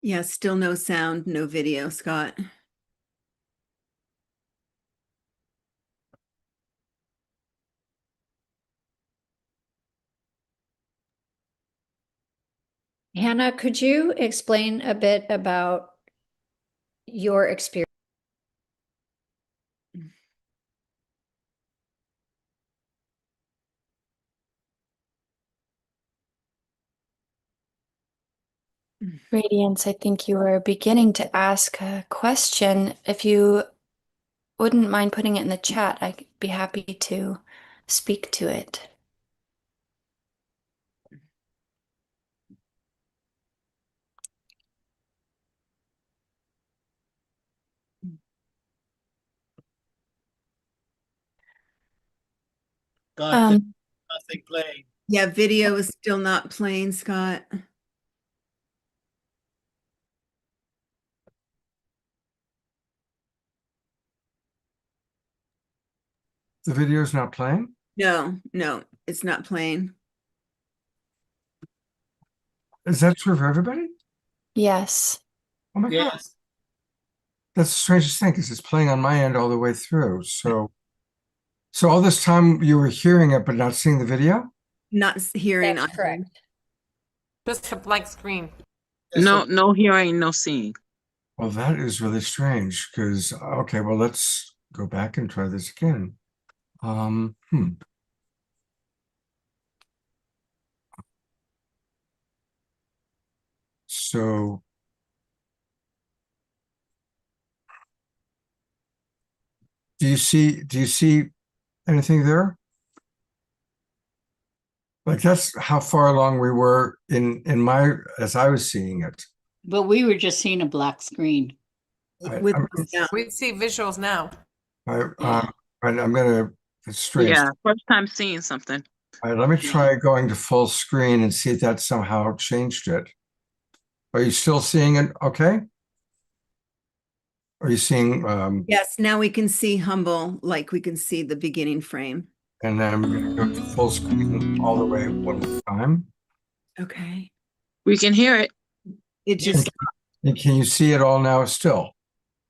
Yeah, still no sound, no video, Scott. Hannah, could you explain a bit about your experience? Radiance, I think you were beginning to ask a question. If you wouldn't mind putting it in the chat, I'd be happy to speak to it. Nothing playing. Yeah, video is still not playing, Scott. The video is not playing? No, it's not playing. Is that true for everybody? Yes. Oh my God. Yes. That's the strangest thing because it's playing on my end all the way through. So all this time you were hearing it but not seeing the video? Not hearing. That's correct. Just a blank screen. No hearing, no seeing. Well, that is really strange because, okay, well, let's go back and try this again. So do you see anything there? Like that's how far along we were as I was seeing it. But we were just seeing a black screen. With the sound. We see visuals now. I'm gonna, it's strange. Yeah, first time seeing something. All right, let me try going to full screen and see if that somehow changed it. Are you still seeing it okay? Are you seeing Yes, now we can see Humble, like we can see the beginning frame. and then I'm gonna go to full screen all the way one more time. Okay. We can hear it. It just, And can you see it all now still?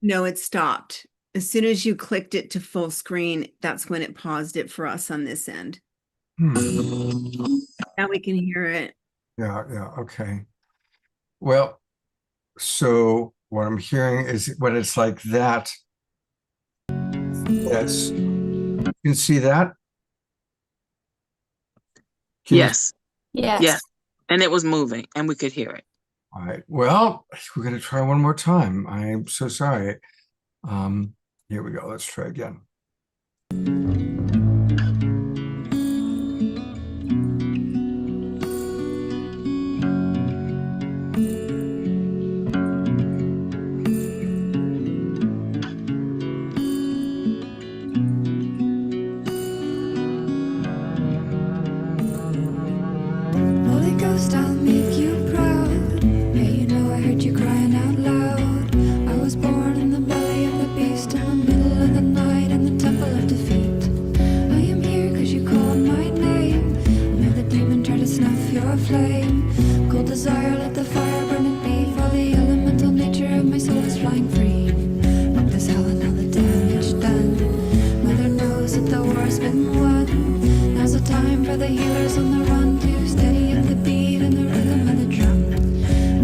no, it stopped. As soon as you clicked it to full screen, that's when it paused it for us on this end. Hmm. Now we can hear it. Yeah, okay. Well, so what I'm hearing is when it's like that. Yes. You can see that? Can you- Yes. Yes. Yes. And it was moving and we could hear it. All right. Well, we're going to try one more time. I'm so sorry. Here we go. Let's try again. Holy Ghost, I'll make you proud. Hey, you know I heard you crying out loud. I was born in the belly of the beast, in the middle of the night, in the temple of defeat. I am here cause you called my name. May the demon try to snuff your flame. Cold desire, let the fire burn and be. For the elemental nature of my soul is flying free. Fuck this hell and all the damage done. Mother knows that the war's been won. Now's the time for the healers on the run to steady at the beat and the rhythm of the drum.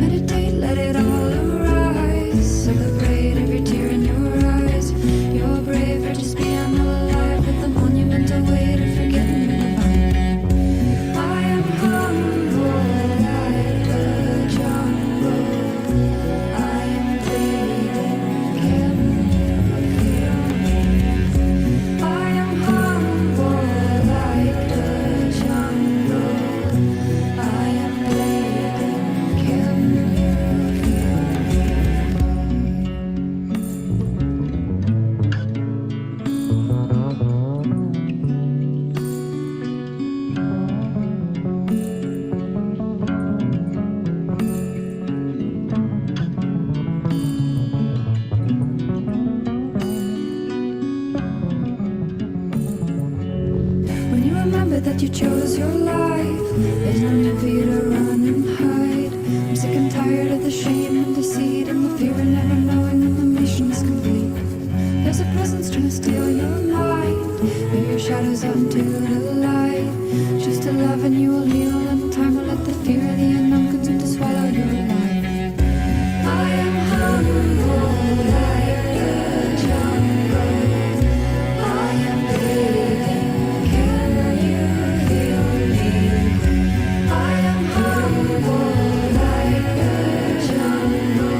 Meditate, let it all arise. Celebrate every tear in your eyes. You're brave for just being alive with the monumental weight of forgetting you're divine. I am humble like the jungle. I am bleeding. Can you feel me? I am humble like the jungle. I am bleeding. Can you feel When you remember that you chose your life, there's no need for you to run and hide. I'm sick and tired of the shame and deceit and the fear of never knowing when the mission is complete. There's a presence trying to steal your mind. Move your shadows onto the light. Choose to love and you will heal, and time will let the fear of the unknown continue to swallow your life. I am humble like the jungle. I am bleeding. Can you feel me? I am humble like the jungle.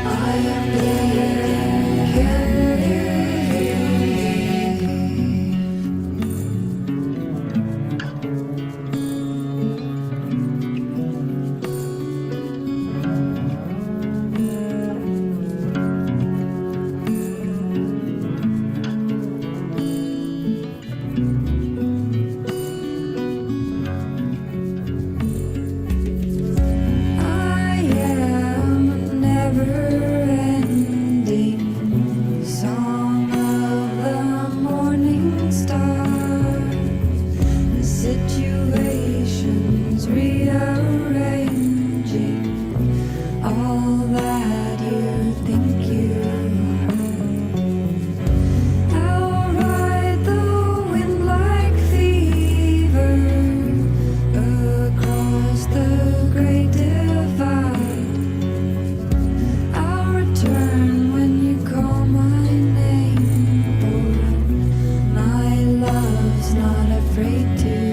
I am bleeding. Can you afraid to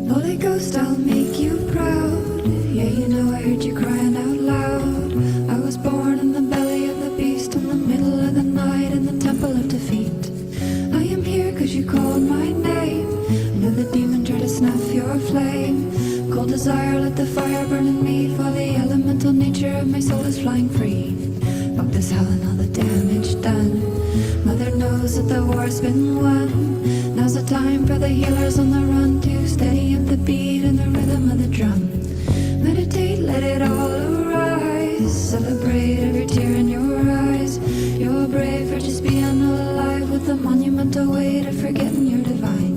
Holy Ghost, I'll make you proud. Yeah, you know I heard you crying out loud. I was born in the belly of the beast, in the middle of the night, in the temple of defeat. I am here cause you called my name. I know the demon tried to snuff your flame. Cold desire, let the fire burn in me, for the elemental nature of my soul is flying free. Fuck this hell and all the damage done. Mother knows that the war's been won. Now's the time for the healers on the run to steady up the beat and the rhythm of the drum. Meditate, let it all arise. Celebrate every tear in your eyes. You're brave for just being alive, with the monumental weight of forgetting you're divine.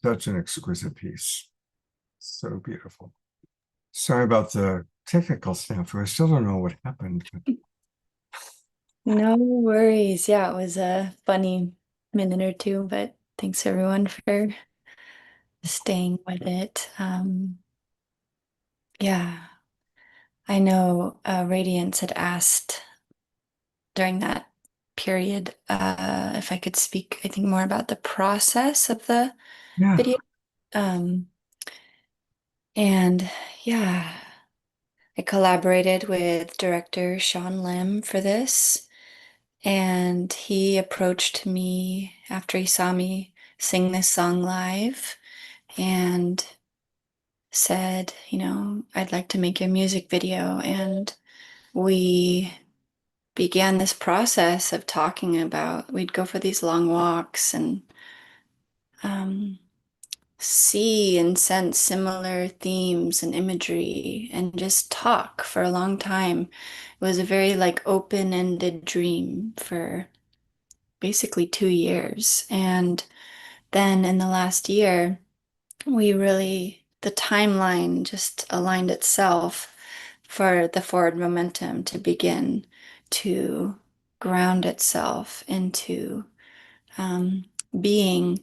Such an exquisite piece. So beautiful. Sorry about the technical snafu. I still don't know what happened. No worries. Yeah, it was a funny minute or two, but thanks everyone for staying with it. Yeah, I know Radiance had asked during that period if I could speak, I think, more about the process of the Yeah. video. And yeah, I collaborated with director Sean Lim for this, and he approached me after he saw me sing this song live and said, you know, I'd like to make a music video. And we began this process of talking about, we'd go for these long walks and see and sense similar themes and imagery and just talk for a long time. It was a very like open-ended dream for basically 2 years. And then in the last year, the timeline just aligned itself for the forward momentum to begin to ground itself into being.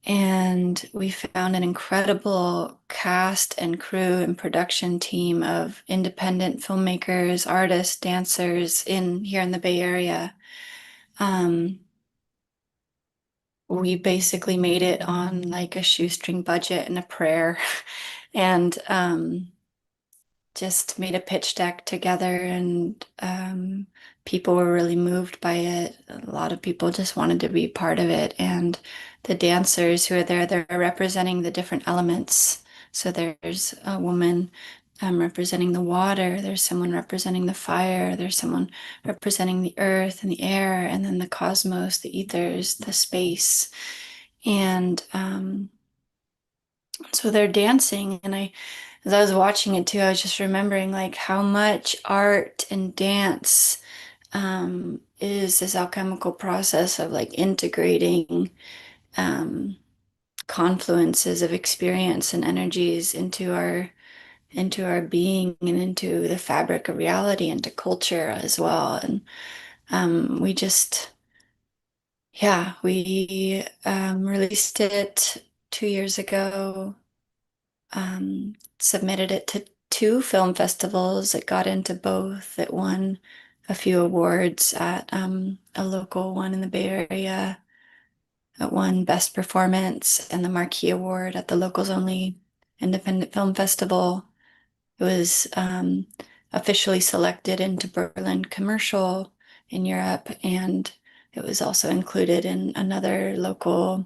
And we found an incredible cast and crew and production team of independent filmmakers, artists, dancers here in the Bay Area. We basically made it on like a shoestring budget and a prayer, and just made a pitch deck together, and people were really moved by it. A lot of people just wanted to be part of it, and the dancers who are there, they're representing the different elements. So there's a woman representing the water, there's someone representing the fire, there's someone representing the earth and the air, and then the cosmos, the ethers, the space. And so they're dancing, and as I was watching it too, I was just remembering like how much art and dance is this alchemical process of like integrating confluences of experience and energies into our being and into the fabric of reality, into culture as well. And we just, yeah, we released it 2 years ago, submitted it to 2 film festivals. It got into both. It won a few awards at a local one in the Bay Area. It won Best Performance and the Marquee Award at the Locals Only Independent Film Festival. It was officially selected into Berlin Commercial in Europe, and it was also included in another local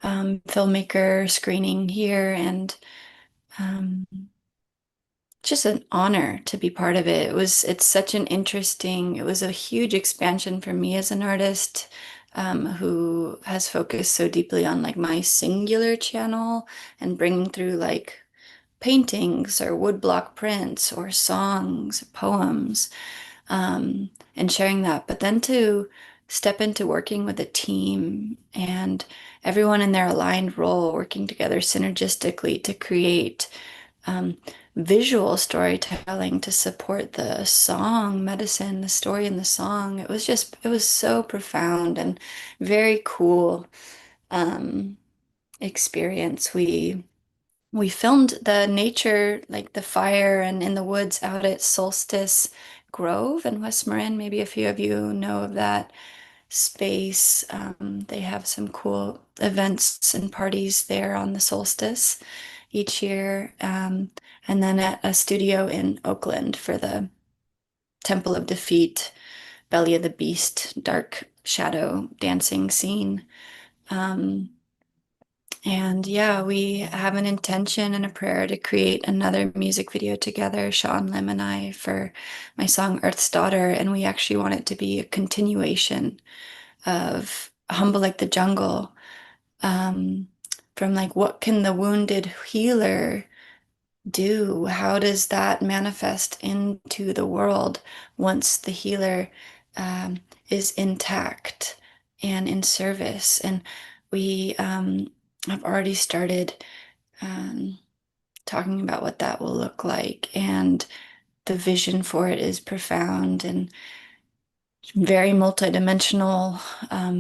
filmmaker screening here, and just an honor to be part of it. It's such an interesting, it was a huge expansion for me as an artist who has focused so deeply on like my singular channel and bringing through like paintings or woodblock prints or songs, poems, and sharing that. But then to step into working with a team and everyone in their aligned role, working together synergistically to create visual storytelling to support the song medicine, the story in the song. It was so profound and very cool experience. We filmed the nature, like the fire and in the woods out at Solstice Grove in West Marin. Maybe a few of you know of that space. They have some cool events and parties there on the solstice each year. And then at a studio in Oakland for the Temple of Defeat, Belly of the Beast, dark shadow dancing scene. And yeah, we have an intention and a prayer to create another music video together, Sean Lim and I, for my song Earth's Daughter. And we actually want it to be a continuation of Humble Like the Jungle, from like, what can the wounded healer do? How does that manifest into the world once the healer is intact and in service? And we have already started talking about what that will look like, and the vision for it is profound and very multidimensional,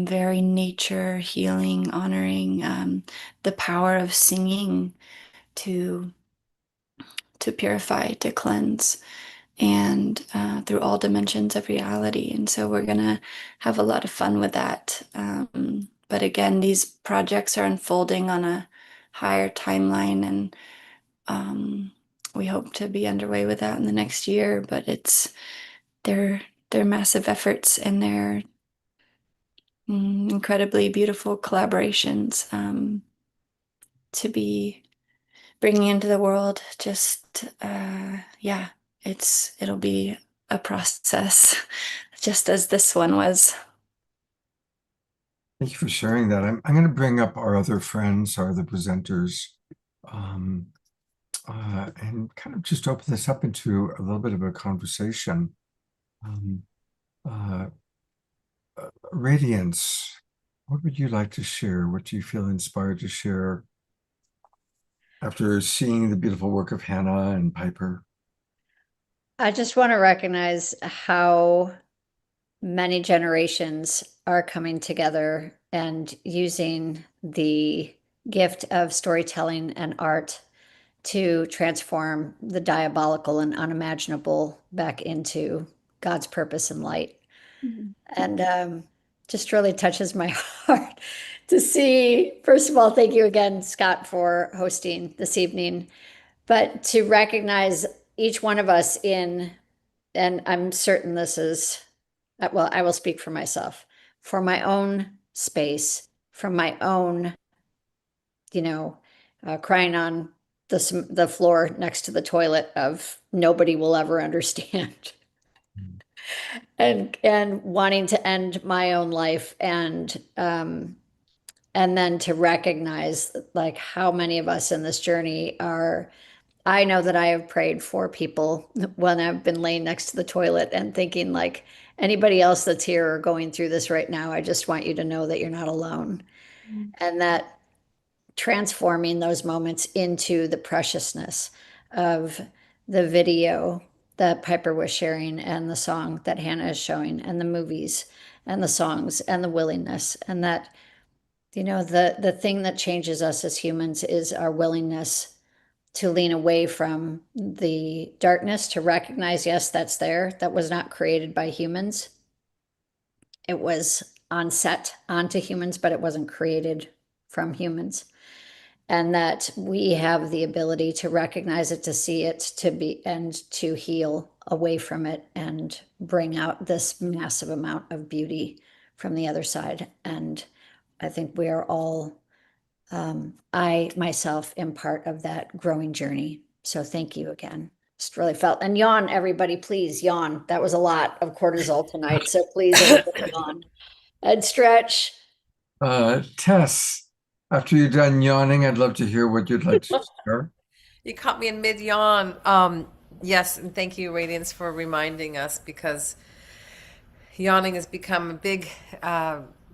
very nature healing, honoring the power of singing to purify, to cleanse, and through all dimensions of reality. And so we're gonna have a lot of fun with that. But again, these projects are unfolding on a higher timeline, and we hope to be underway with that in the next year. But they're massive efforts, and they're incredibly beautiful collaborations to be bringing into the world. Just yeah, it'll be a process, just as this one was. Thank you for sharing that. I'm going to bring up our other friends, our other presenters, and kind of just open this up into a little bit of a conversation. Radiance, what would you like to share? What do you feel inspired to share after seeing the beautiful work of Hannah and Piper? I just want to recognize how many generations are coming together and using the gift of storytelling and art to transform the diabolical and unimaginable back into God's purpose and light. And just really touches my heart to see, first of all, thank you again, Scott, for hosting this evening, but to recognize each one of us in, and I'm certain this is, well, I will speak for myself, for my own space, from my own, crying on the floor next to the toilet of nobody will ever understand. And wanting to end my own life and then to recognize like how many of us in this journey are. I know that I have prayed for people when I've been laying next to the toilet and thinking like anybody else that's here or going through this right now, I just want you to know that you're not alone. And that transforming those moments into the preciousness of the video that Piper was sharing and the song that Hannah is showing and the movies and the songs and the willingness, and that the thing that changes us as humans is our willingness to lean away from the darkness, to recognize, yes, that's there. That was not created by humans. It was on set onto humans, but it wasn't created from humans. And that we have the ability to recognize it, to see it, to be, and to heal away from it and bring out this massive amount of beauty from the other side. And I think we are all, I myself am part of that growing journey. So thank you again. Just really felt, and yawn, everybody, please yawn. That was a lot of cortisol tonight. So please everybody yawn and stretch. Tess, after you're done yawning, I'd love to hear what you'd like to share. You caught me in mid yawn. Yes, and thank you, Radiance, for reminding us, because yawning has become a big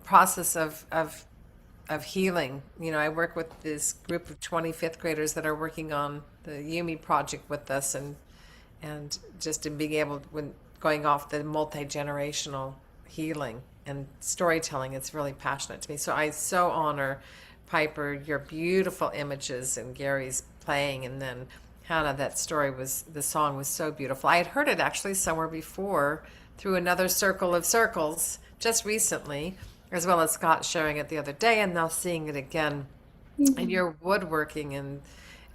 process of healing. I work with this group of 25th graders that are working on the Yumi project with us, and just in being able, when going off the multi-generational healing and storytelling, it's really passionate to me. So I so honor Piper, your beautiful images, and Gary's playing, and then Hannah, the song was so beautiful. I had heard it actually somewhere before through another circle of circles just recently, as well as Scott sharing it the other day, and now seeing it again in your woodworking. And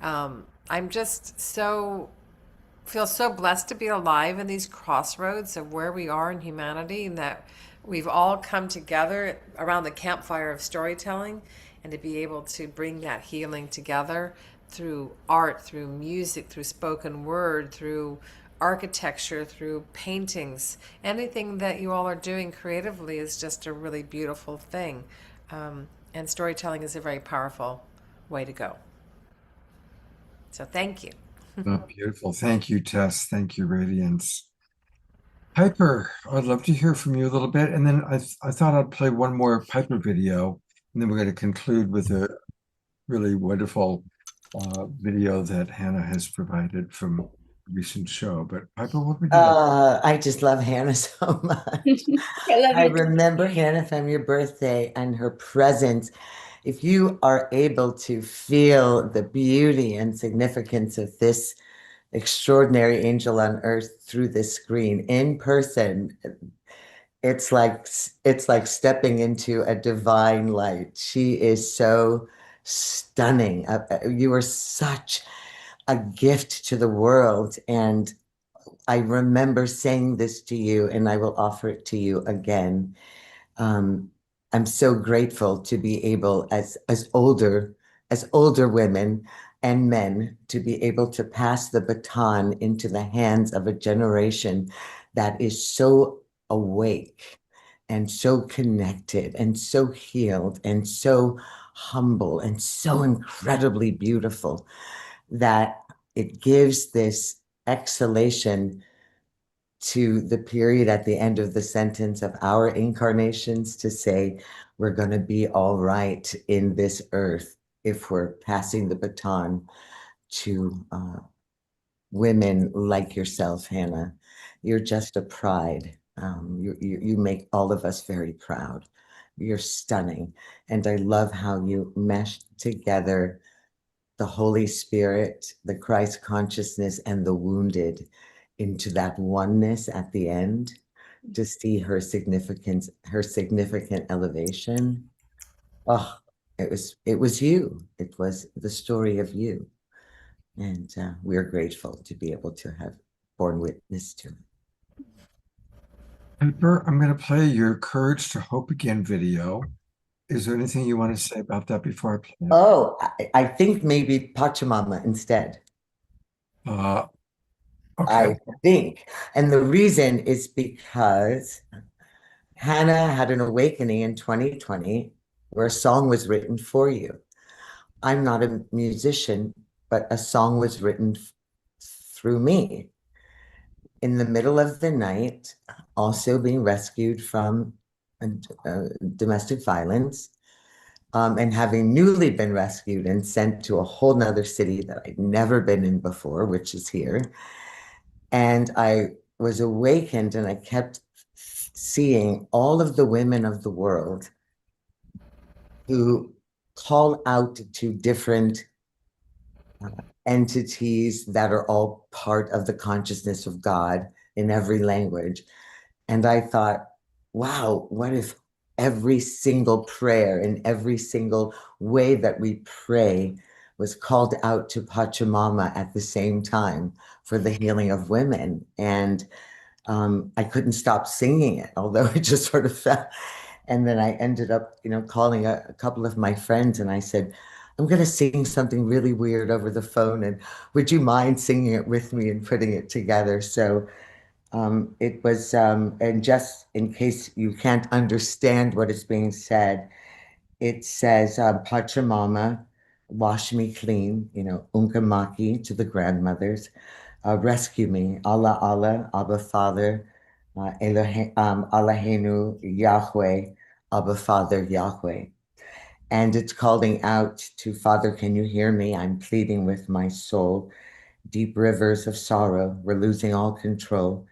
I'm just feel so blessed to be alive in these crossroads of where we are in humanity, and that we've all come together around the campfire of storytelling, and to be able to bring that healing together through art, through music, through spoken word, through architecture, through paintings. Anything that you all are doing creatively is just a really beautiful thing. And storytelling is a very powerful way to go. So thank you. Oh, beautiful. Thank you, Tess. Thank you, Radiance. Piper, I'd love to hear from you a little bit. And then I thought I'd play one more Piper video, and then we're going to conclude with a really wonderful video that Hannah has provided from a recent show. But Piper, what would you like? I just love Hannah so much. I remember Hannah from your birthday and her presence. If you are able to feel the beauty and significance of this extraordinary angel on earth through this screen in person, it's like stepping into a divine light. She is so stunning. You are such a gift to the world. And I remember saying this to you, and I will offer it to you again. I'm so grateful to be able, as older women and men, to be able to pass the baton into the hands of a generation that is so awake and so connected and so healed and so humble and so incredibly beautiful, that it gives this exhalation to the period at the end of the sentence of our incarnations to say, we're going to be all right in this earth if we're passing the baton to women like yourself, Hannah. You're just a pride. You make all of us very proud. you're stunning. And I love how you meshed together the Holy Spirit, the Christ consciousness, and the wounded into that oneness at the end to see her significance, her significant elevation. Oh, it was you. It was the story of you. And we're grateful to be able to have borne witness to it. Piper, I'm going to play your Courage to Hope Again video. Is there anything you want to say about that before I play it? Oh, I think maybe Pachamama instead. Okay. I think. And the reason is because Hannah had an awakening in 2020 where a song was written for you. I'm not a musician, but a song was written through me. In the middle of the night, also being rescued from domestic violence, and having newly been rescued and sent to a whole nother city that I'd never been in before, which is here. And I was awakened and I kept seeing all of the women of the world who call out to different entities that are all part of the consciousness of God in every language. And I thought, wow, what if every single prayer and every single way that we pray was called out to Pachamama at the same time for the healing of women? And I couldn't stop singing it, although it just sort of fell. And then I ended up, calling a couple of my friends and I said, I'm going to sing something really weird over the phone, and would you mind singing it with me and putting it together? So it was, and just in case you can't understand what is being said, it says, Pachamama, wash me clean, Unkamaki to the grandmothers, rescue me, Allah, Allah, Abba Father, Eloheinu, Yahweh, Abba Father, Yahweh. And it's calling out to Father, can you hear me? I'm pleading with my soul. Deep rivers of sorrow, we're losing all control.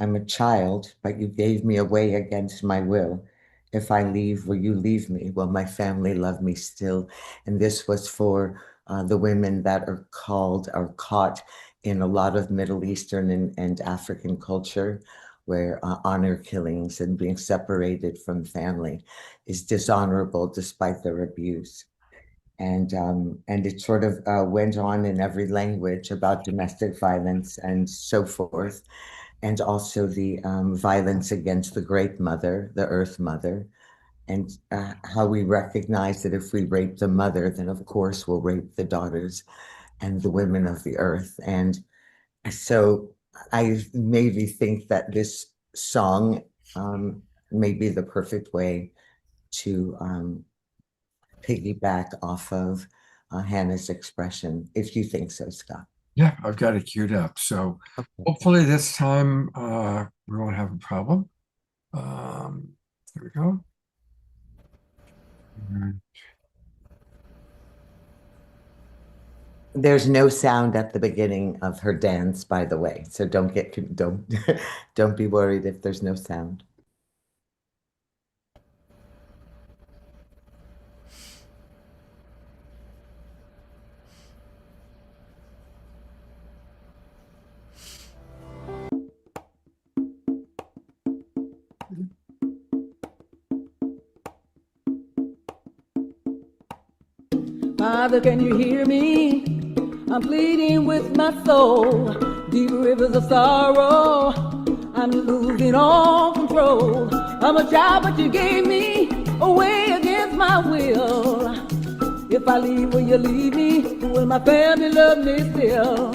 I'm a child, but you gave me away against my will. If I leave, will you leave me? Will my family love me still? And this was for the women that are caught in a lot of Middle Eastern and African culture, where honor killings and being separated from family is dishonorable despite their abuse. And it sort of went on in every language about domestic violence and so forth. And also the violence against the Great Mother, the Earth Mother, and how we recognize that if we rape the mother, then of course we'll rape the daughters and the women of the earth. And so I maybe think that this song may be the perfect way to piggyback off of Hannah's expression, if you think so, Scott. Yeah, I've got it queued up. So hopefully this time we won't have a problem. There we go. There's no sound at the beginning of her dance, by the way. So don't don't be worried if there's no sound. Father, can you hear me? I'm pleading with my soul. Deep rivers of sorrow, I'm losing all control. I'm a child, but you gave me away against my will. If I leave, will you leave me? Will my family love me still?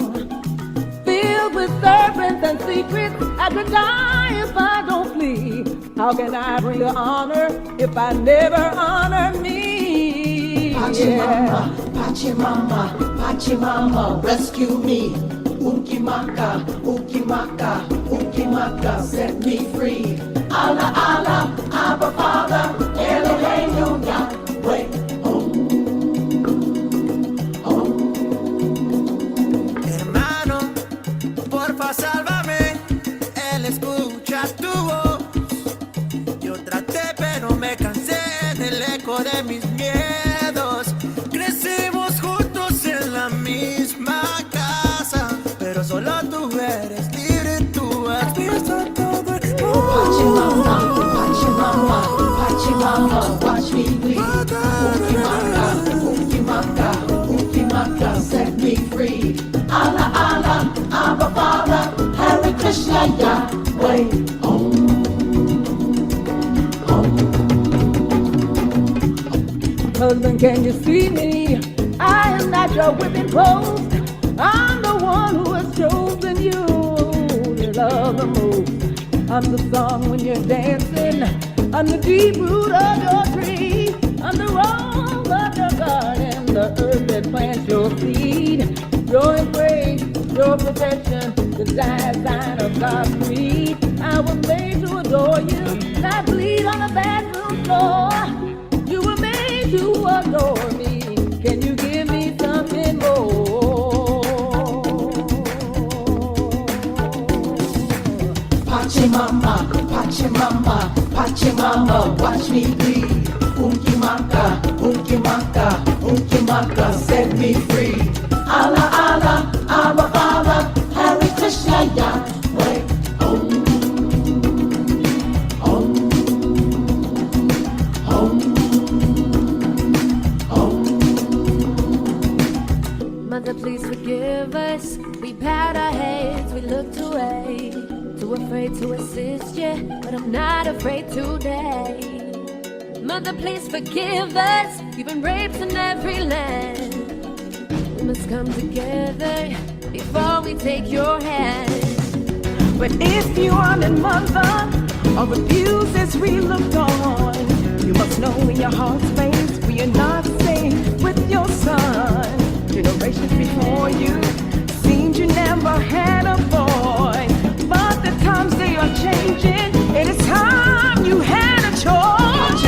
Filled with serpents and secrets, I could die if I don't flee. How can I bring you honor if I never honor me? Pachamama, Pachamama, Pachamama, rescue me. Ukimaka, Ukimaka, Ukimaka, set me free. Allah, Allah, Abba Father, Eloheinu, Yahweh. Hermano, porfa, sálvame. Él escucha tu voz. Yo traté, pero me cansé. Krishna Yahweh. Husband, can you see me? I am not your whipping post. I'm the one who has chosen you to love the most. I'm the song when you're dancing. I'm the deep root of your tree. I'm the rose of your garden, the earth that plants your seed. Your embrace, your protection, the design of God's creed. I was made to adore you, not bleed on the bathroom floor. You were made to adore me. Can you give me something more? Pachimama, Pachimama, Pachimama, watch me bleed. Unkimaka, Unkimaka, Unkimaka, set me free. Allah, Allah, Abba, Father, Hare Krishna, Yahweh. Mother, please forgive us. We bowed our heads, we looked away. Too afraid to assist you, but I'm not afraid today. Mother, please forgive us. We've been raped in every land. We must come together before we take your hand. But if you are the mother or refuse this we looked on, you must know in your heart's space we are not safe with your son. Generations before you seemed you never had a boy, but the times they are changing. It is time you had a choice.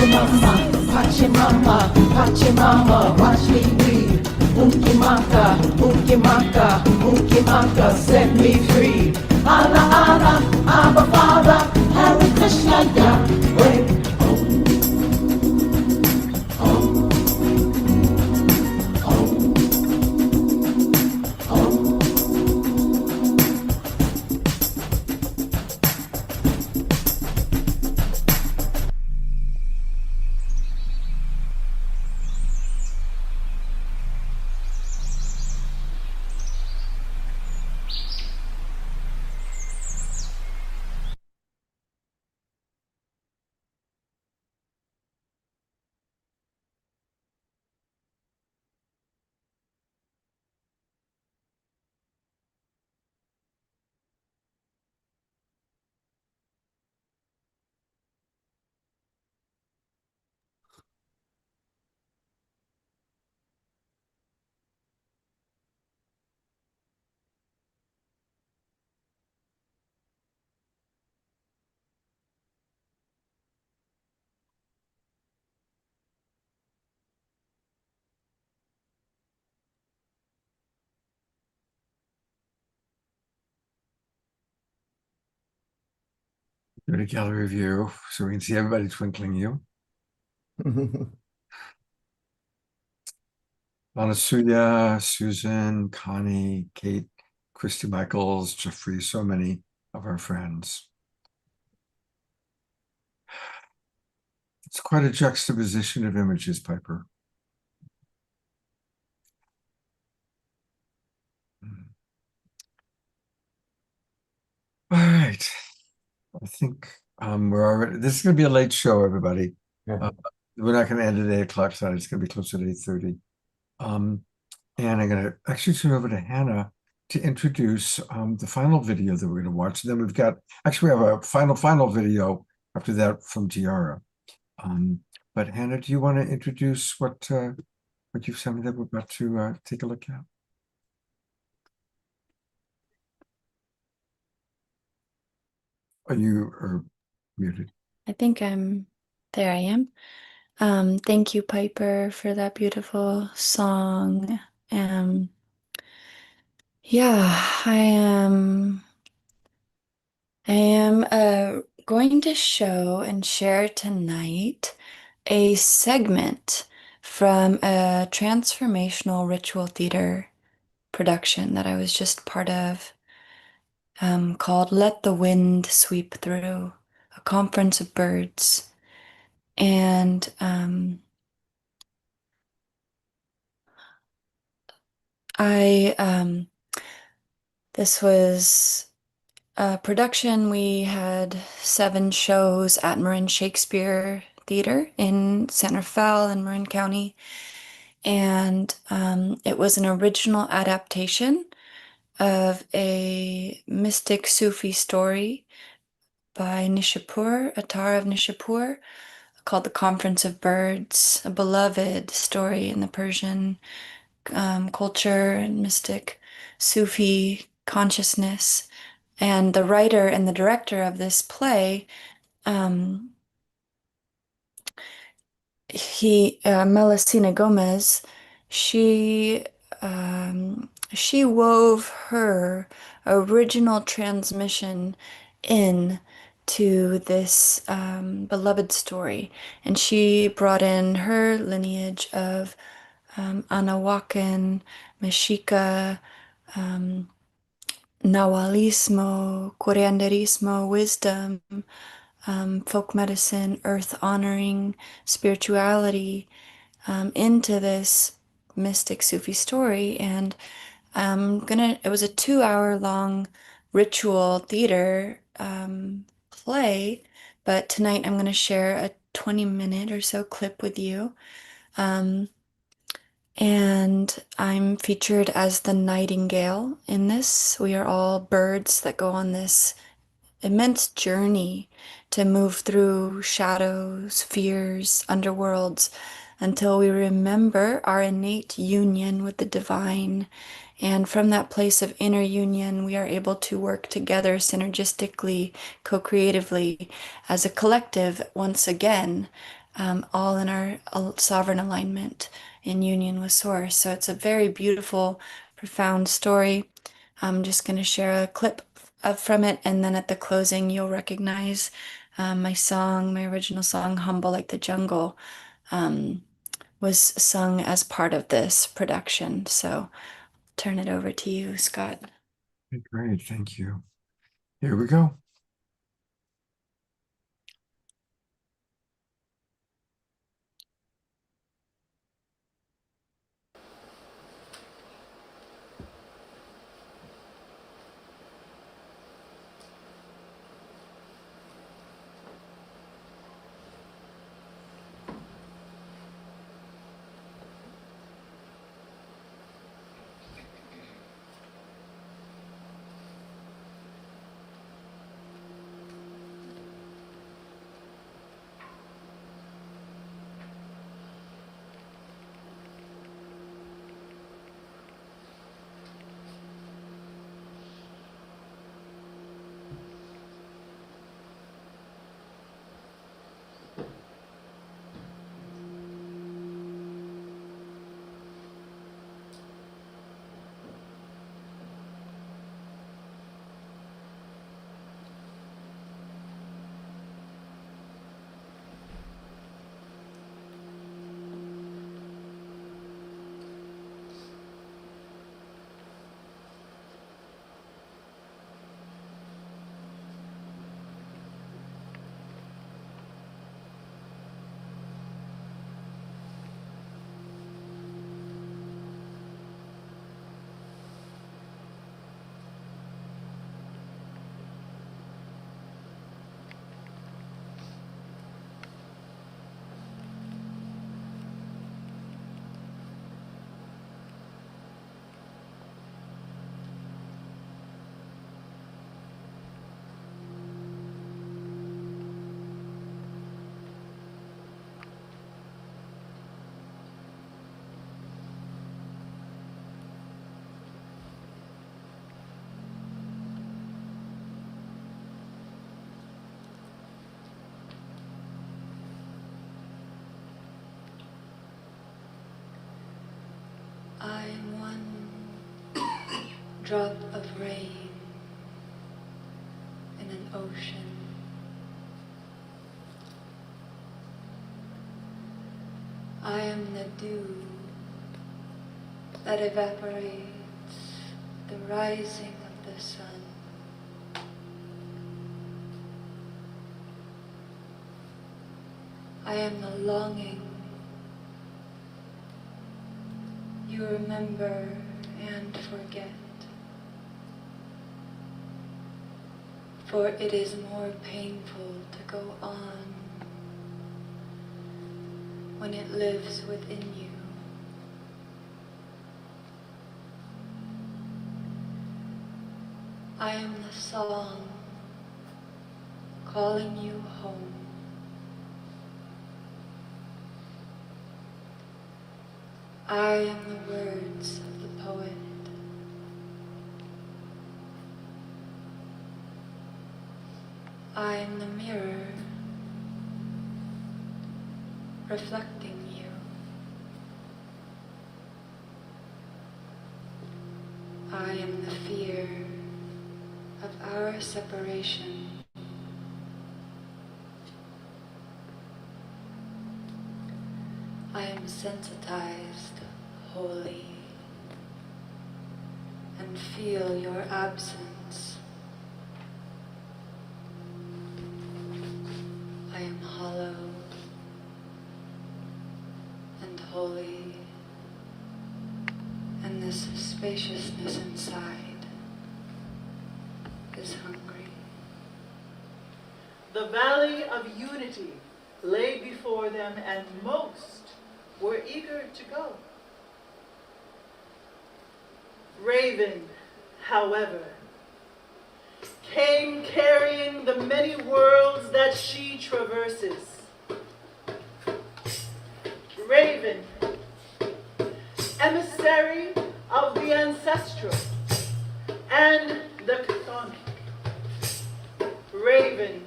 Pachimama, Pachimama, Pachimama, watch me bleed. Unkimaka, Unkimaka, Unkimaka, set me free. Allah, Allah, Abba, Father, Hare Krishna, Yahweh. Do a gallery view so we can see everybody twinkling you. Anasuya, Susan, Connie, Kate, Christy Michaels, Jeffrey, so many of our friends. It's quite a juxtaposition of images, Piper. All right. I think we're already, this is going to be a late show, everybody. We're not going to end at 8 o'clock tonight. It's going to be closer to 8:30. And I'm going to actually turn over to Hannah to introduce the final video that we're going to watch. And then we've got, actually we have a final video after that from Tiara. But Hannah, do you want to introduce what you've sent me that we're about to take a look at? Are you muted? I think there I am. Thank you, Piper, for that beautiful song. Yeah, I am going to show and share tonight a segment from a transformational ritual theater production that I was just part of, called Let the Wind Sweep Through, a conference of birds. And this was production. We had 7 shows at Marin Shakespeare Theater in San Rafael in Marin County. And it was an original adaptation of a mystic Sufi story by Nishapur, Attar of Nishapur, called The Conference of Birds, a beloved story in the Persian culture and mystic Sufi consciousness. And the writer and the director of this play, Melisina Gomez, she wove her original transmission in to this beloved story, and she brought in her lineage of Anahuacan, Mexica, Nahualismo, curanderismo, wisdom, folk medicine, earth honoring, spirituality into this mystic Sufi story. And it was a 2-hour long ritual theater play, but tonight I'm going to share a 20-minute or so clip with you. And I'm featured as the nightingale in this. We are all birds that go on this immense journey to move through shadows, fears, underworlds, until we remember our innate union with the divine. And from that place of inner union, we are able to work together synergistically, co-creatively, as a collective once again, all in our sovereign alignment in union with Source. So it's a very beautiful, profound story. I'm just going to share a clip from it, and then at the closing, you'll recognize my song, my original song, Humble Like the Jungle, was sung as part of this production. So turn it over to you, Scott. Great, thank you. Here we go. I'm one drop of rain in an ocean. I am the dew that evaporates the rising of the sun. I am the longing you remember and forget. For it is more painful to go on when it lives within you. I am the song calling you home. I am the words of the poet. I am the mirror reflecting you. I am the fear of our separation. I am sensitized wholly and feel your absence. I am hollow and holy, and this spaciousness inside is hungry. The Valley of Unity lay before them, and most were eager to go. Raven, however, came carrying the many worlds that she traverses. Raven, emissary of the ancestral and the chthonic. Raven,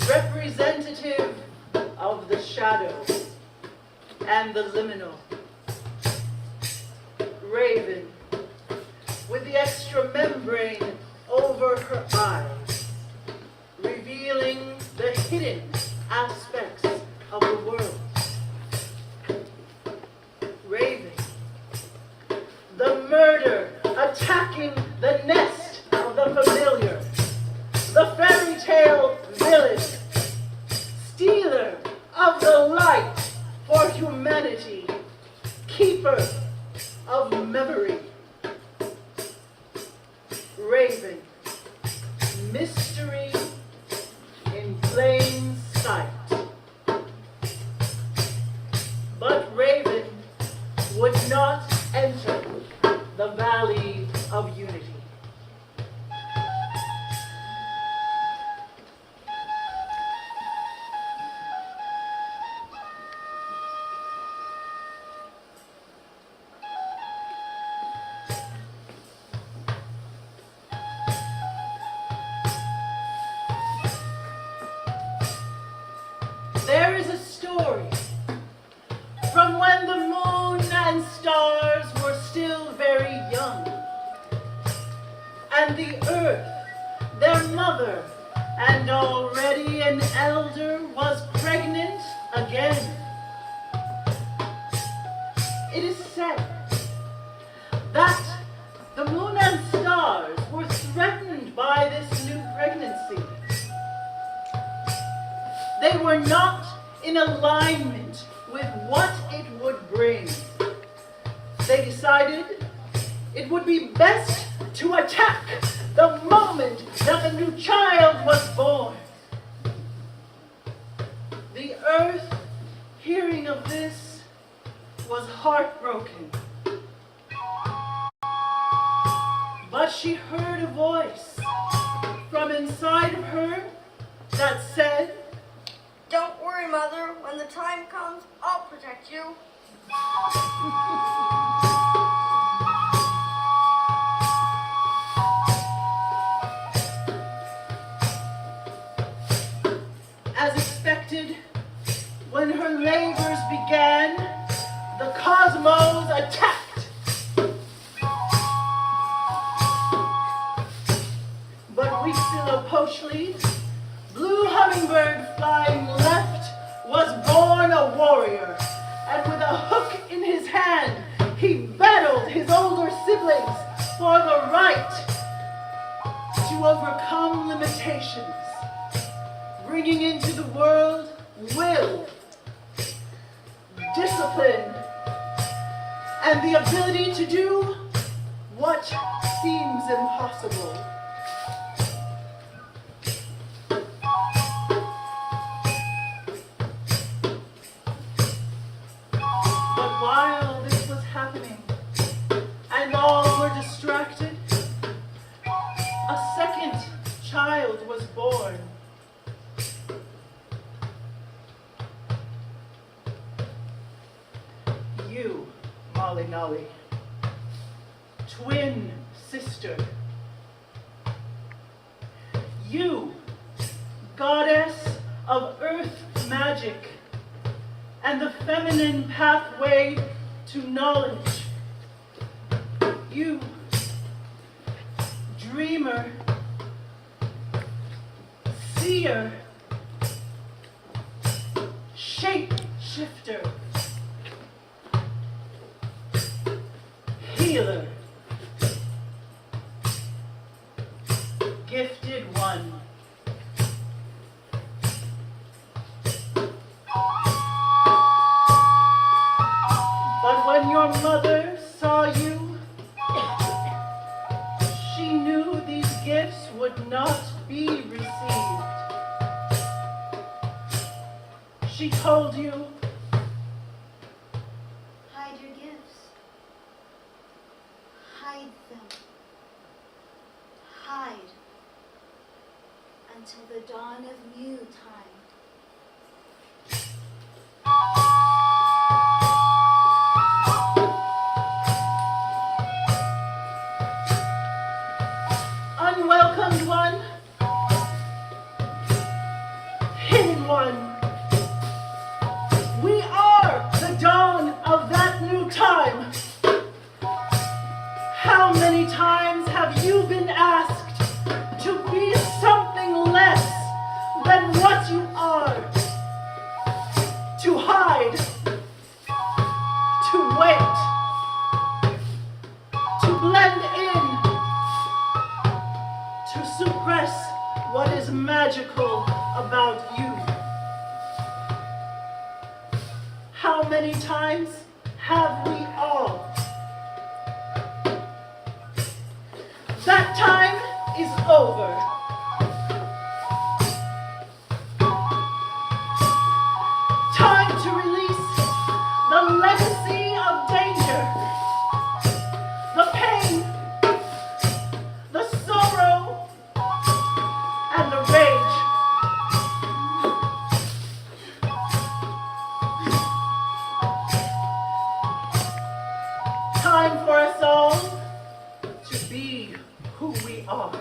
representative of the shadows and the liminal. Raven, with the extra membrane over her eyes, revealing the hidden aspects of the world. Raven, the murder attacking the nest of the familiar, the fairy tale villain, stealer of the light for humanity, keeper of memory. Raven, mystery in plain sight. But Raven would not enter the Valley of Unity. There is a story from when the moon and stars were still very young, and the earth, their mother, and already an elder, was pregnant again. It is said that the moon and stars were threatened by this new pregnancy. They were not in alignment with what it would bring. They decided it would be best to attack the moment that the new child was born. The earth, hearing of this, was heartbroken. But she heard a voice from inside of her that said, Don't worry, Mother. When the time comes, I'll protect you. As expected, when her labors began, the cosmos attacked. But Huitzilopochtli, blue hummingbird flying left, was born a warrior, and with a hook in his hand, he battled his older siblings for the right to overcome limitations, bringing into the world will, discipline, and the ability to do what seems impossible. Nolly Nolly, twin sister. You, goddess of earth magic and the feminine pathway to knowledge. You, dreamer, seer, shape shifter, healer, gifted one. But when your mother saw you, she knew these gifts would not be received. She told you, Hide your gifts. Hide them. Hide until the dawn of new time. unwelcomed one, hidden one. We are the dawn of that new time. How many times have you been asked to be something less than what you are? To hide, to wait, to blend in, to suppress what is magical about you. How many times have we all? That time is over. Time to release the legacy of danger, the pain, the sorrow, and the rage. Time for us all to be who we are.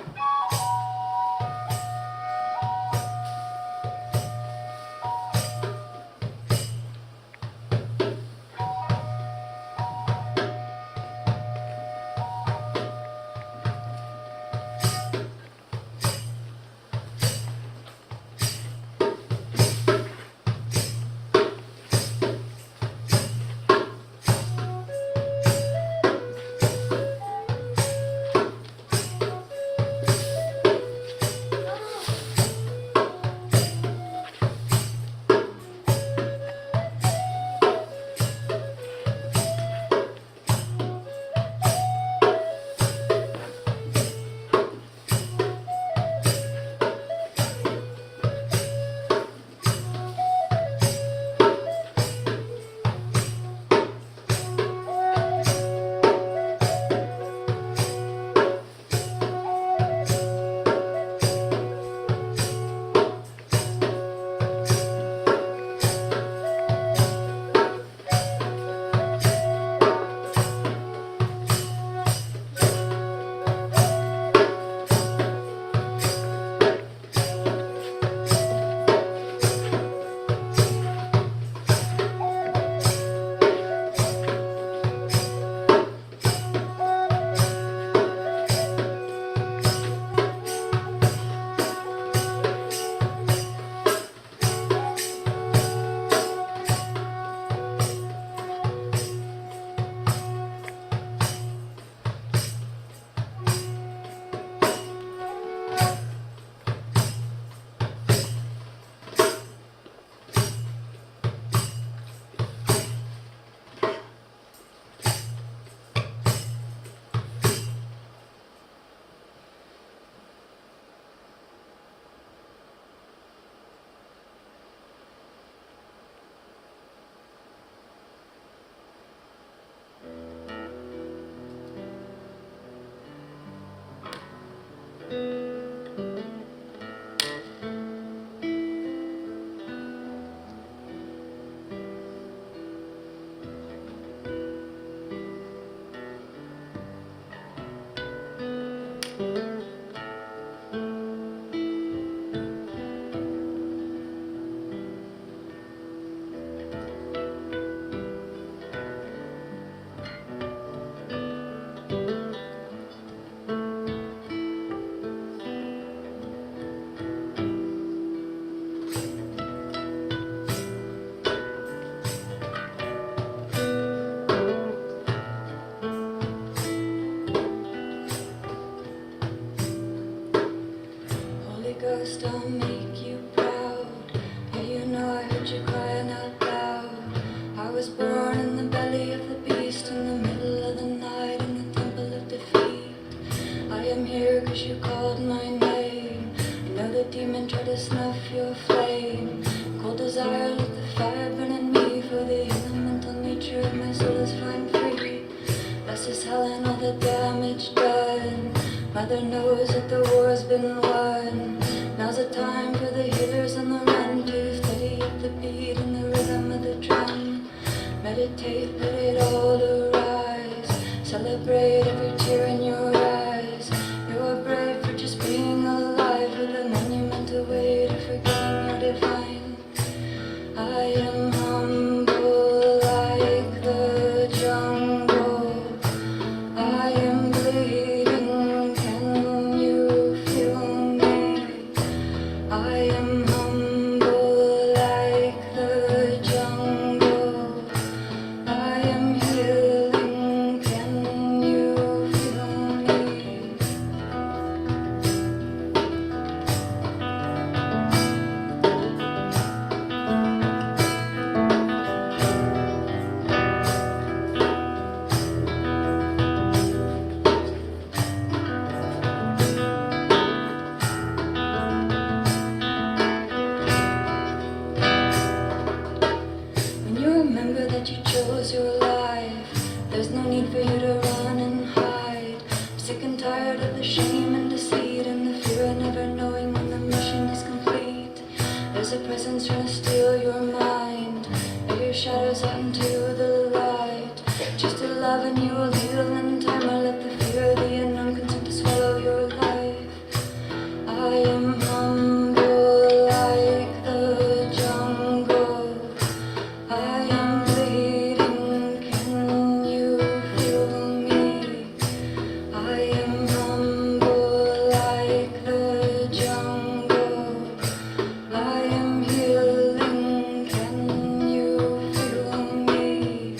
Ghost, I'll make you proud. Yeah, you know I heard you crying out loud. I was born in the belly of the beast, in the middle of the night, in the temple of defeat. I am here cause you called my name. I know the demon tried to snuff your flame. Cold desire, let the fire burn in me, for the elemental nature of my soul is flying free. This is hell and all the damage done. Mother knows that the war's been won. Now's the time for the healers on the run to steady up the beat and the rhythm of the drum. Meditate, let it all arise. Celebrate every tear in your eyes. You are brave for just being alive, with a monumental way to forgetting you're divine. I am humble like the jungle. I am bleeding, can you feel me? I am humble like the jungle. I am healing, can you feel me? When you remember that you chose your life, there's no need for you to run and hide. I'm sick and tired of the shame and deceit and the fear of never knowing when the mission is complete. There's a presence trying to steal your mind. Air your shadows out into the light. Just to love and you will heal in time, or let the fear of the unknown continue to swallow your life. I am humble like the jungle. I am bleeding, can you feel me? I am humble like the jungle. I am healing, can you feel me?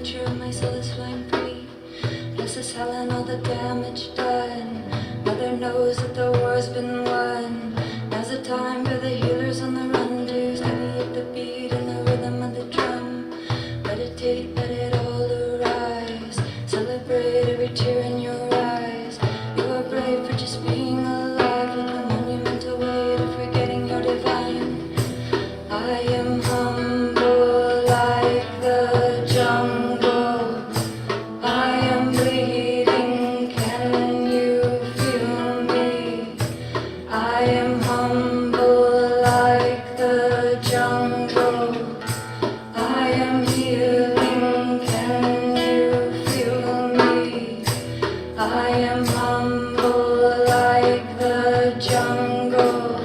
nature of my soul is flying free. Bless us, Helen, all the damage done. Mother knows that the war's been won. Now's the time for the healers on the run to steady up the beat and the rhythm of the drum. Meditate, let it all arise. Celebrate every tear in your eyes. You are brave for just being alive, with a monumental weight of forgetting you're divine. I am humble like the jungle. I am bleeding, can you feel me? I am humble like the jungle. I am healing, can you feel me? I am humble like the jungle.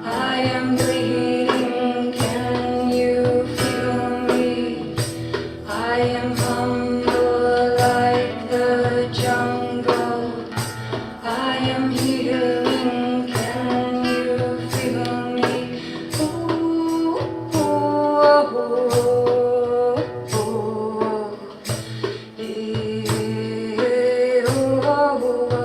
I am bleeding, can you feel me? I am humble like the jungle. I am healing, can you feel me? Ooh, ooh, ooh, ooh. Eh, ooh, ooh,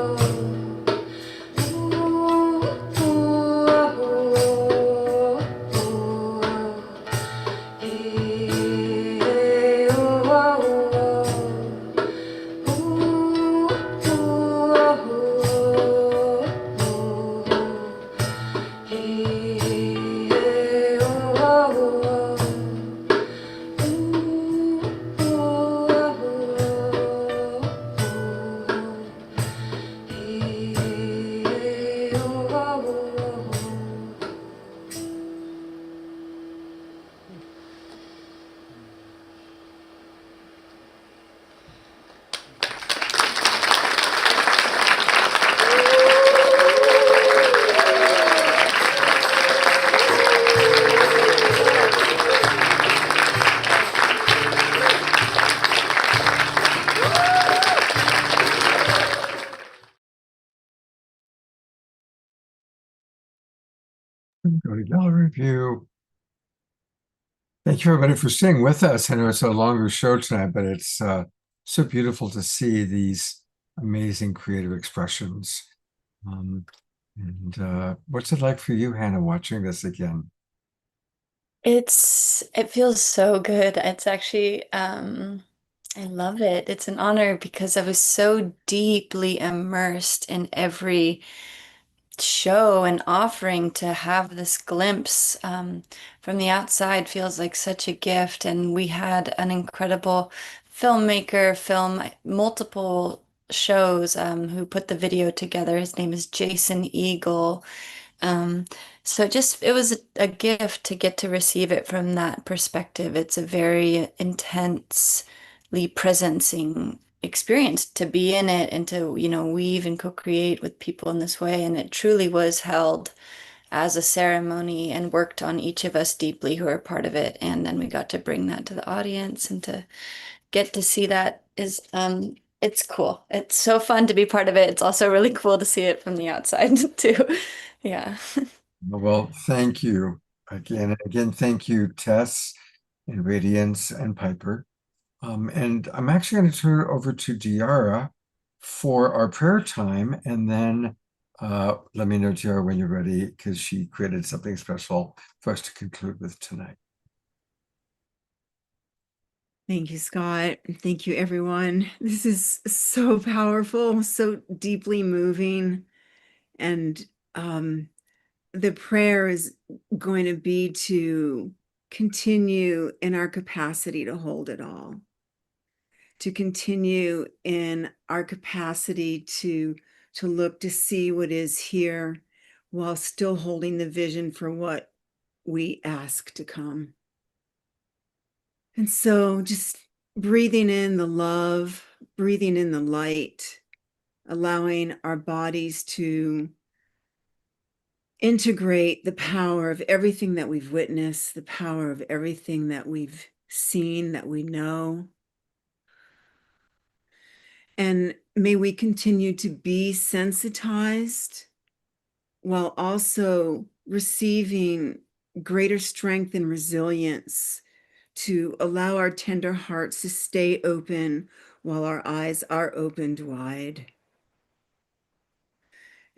Go to gallery view. Thank you, everybody, for staying with us. I know it's a longer show tonight, but it's so beautiful to see these amazing creative expressions. What's it like for you, Hannah, watching this again? It feels so good. It's actually I love it. It's an honor because I was so deeply immersed in every show and offering. To have this glimpse from the outside feels like such a gift. And we had an incredible filmmaker film multiple shows who put the video together. His name is Jason Eagle. So it was a gift to get to receive it from that perspective. It's a very intensely presencing experience to be in it and to, weave and co-create with people in this way. And it truly was held as a ceremony and worked on each of us deeply who are part of it. And then we got to bring that to the audience, and to get to see that is, it's cool. It's so fun to be part of it. It's also really cool to see it from the outside too. Yeah. Well, thank you again. Again, thank you, Tess and Radiance and Piper. And I'm actually going to turn it over to Diara for our prayer time. And then let me know, Diara, when you're ready, because she created something special for us to conclude with tonight. Thank you, Scott. Thank you, everyone. This is so powerful, so deeply moving. And the prayer is going to be to continue in our capacity to hold it all, to continue in our capacity to look to see what is here while still holding the vision for what we ask to come. And so just breathing in the love, breathing in the light, allowing our bodies to integrate the power of everything that we've witnessed, the power of everything that we've seen, that we know. And may we continue to be sensitized while also receiving greater strength and resilience to allow our tender hearts to stay open while our eyes are opened wide.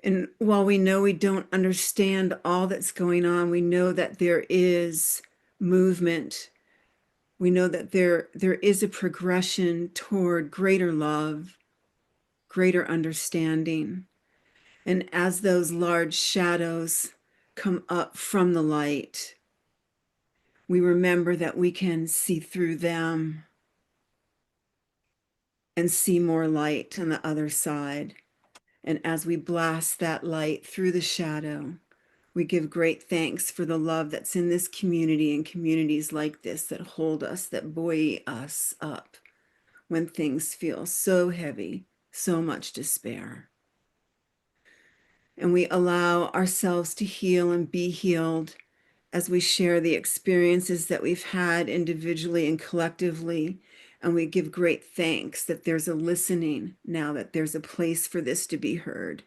And while we know we don't understand all that's going on, we know that there is movement. We know that there is a progression toward greater love, greater understanding. And as those large shadows come up from the light, we remember that we can see through them and see more light on the other side. And as we blast that light through the shadow, we give great thanks for the love that's in this community and communities like this that hold us, that buoy us up when things feel so heavy, so much despair. And we allow ourselves to heal and be healed as we share the experiences that we've had individually and collectively. And we give great thanks that there's a listening now, that there's a place for this to be heard.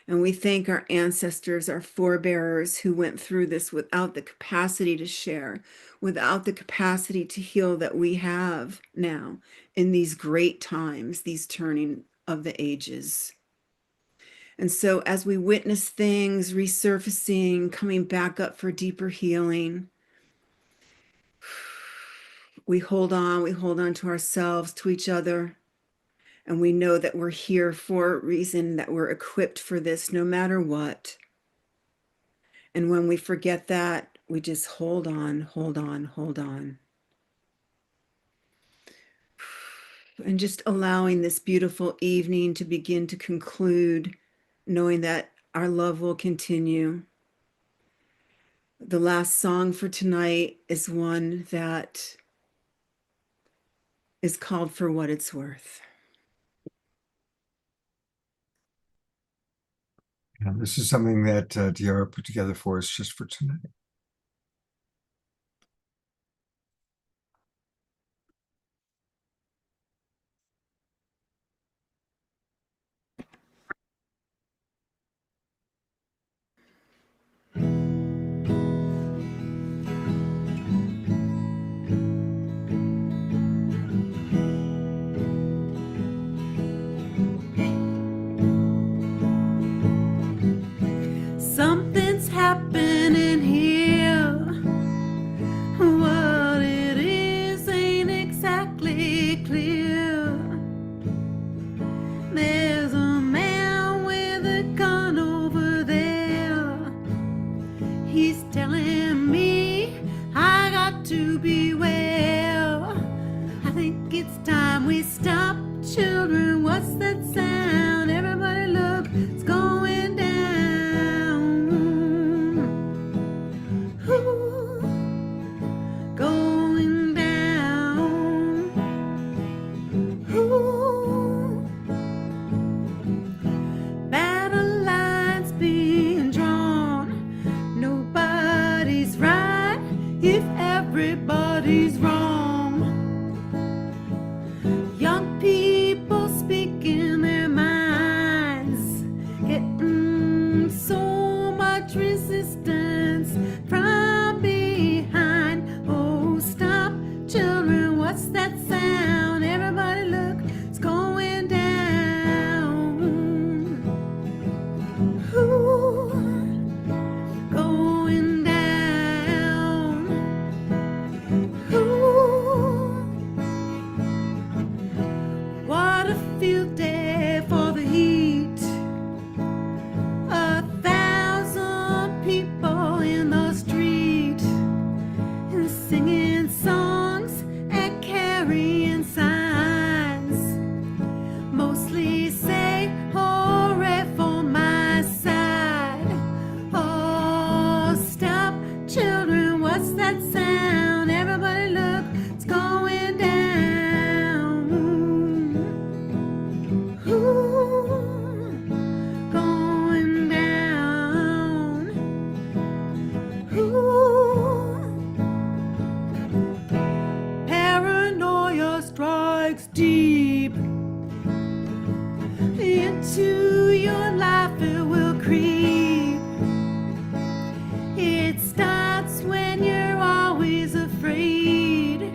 And we thank our ancestors, our forebearers who went through this without the capacity to share, without the capacity to heal that we have now in these great times, these turning of the ages. And so as we witness things resurfacing, coming back up for deeper healing, we hold on to ourselves, to each other. And we know that we're here for a reason, that we're equipped for this no matter what. And when we forget that, we just hold on, hold on, hold on. And just allowing this beautiful evening to begin to conclude, knowing that our love will continue. The last song for tonight is one that is called For What It's Worth. Yeah, this is something that Diarra put together for us just for tonight. Something's happening here. What it is ain't exactly clear. There's a man with a gun over there. He's telling me I got to beware. I think it's time we stop. Children, what's that sound? Everybody look, it's going down. Ooh, going down. Ooh, battle lines being drawn. Nobody's right if everybody's wrong. Young people speaking their minds, getting so much resistance from behind. Oh, stop, children, what's that sound? Everybody look, it's going down. Ooh, going down. Ooh, what a field day for the heat. 1,000 people in the street and singing songs and carrying signs. Mostly say, hooray for my side. Oh, stop, children, what's that sound? Everybody look, it's going down. Ooh, going down. Ooh, paranoia strikes deep into your life. It will creep. It starts when you're always afraid.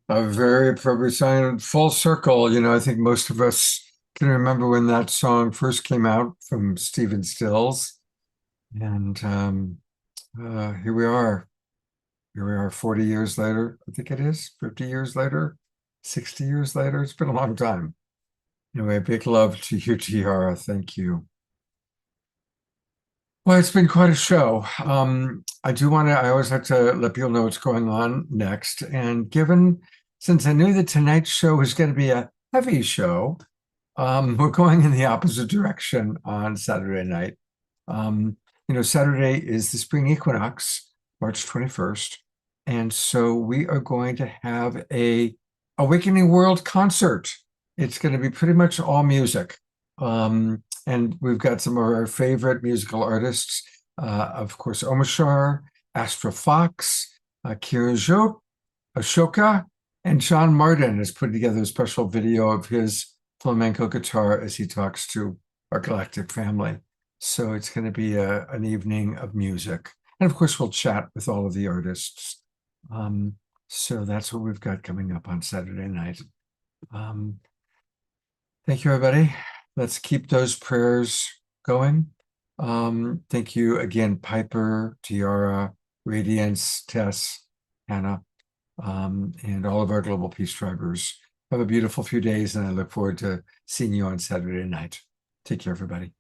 A very appropriate song. Full circle. You know, I think most of us can remember when that song first came out from Stephen Stills. And here we are. Here we are 40 years later. I think it is 50 years later, 60 years later. It's been a long time. Anyway, big love to you, Tiara. Thank you. Well, it's been quite a show. I always like to let people know what's going on next. And since I knew the Tonight Show was going to be a heavy show, we're going in the opposite direction on Saturday night. Saturday is the spring equinox, March 21st. And so we are going to have a Awakening World concert. It's going to be pretty much all music. And we've got some of our favorite musical artists, of course, Omashar, Astra Fox, Kira Jo, Ashoka, and John Martin has put together a special video of his flamenco guitar as he talks to our galactic family. So it's going to be an evening of music. And of course, we'll chat with all of the artists. So that's what we've got coming up on Saturday night. Thank you, everybody. Let's keep those prayers going. Thank you again, Piper, Tiara, Radiance, Tess, Hannah, and all of our Global Peace Drivers. Have a beautiful few days, and I look forward to seeing you on Saturday night. Take care, everybody.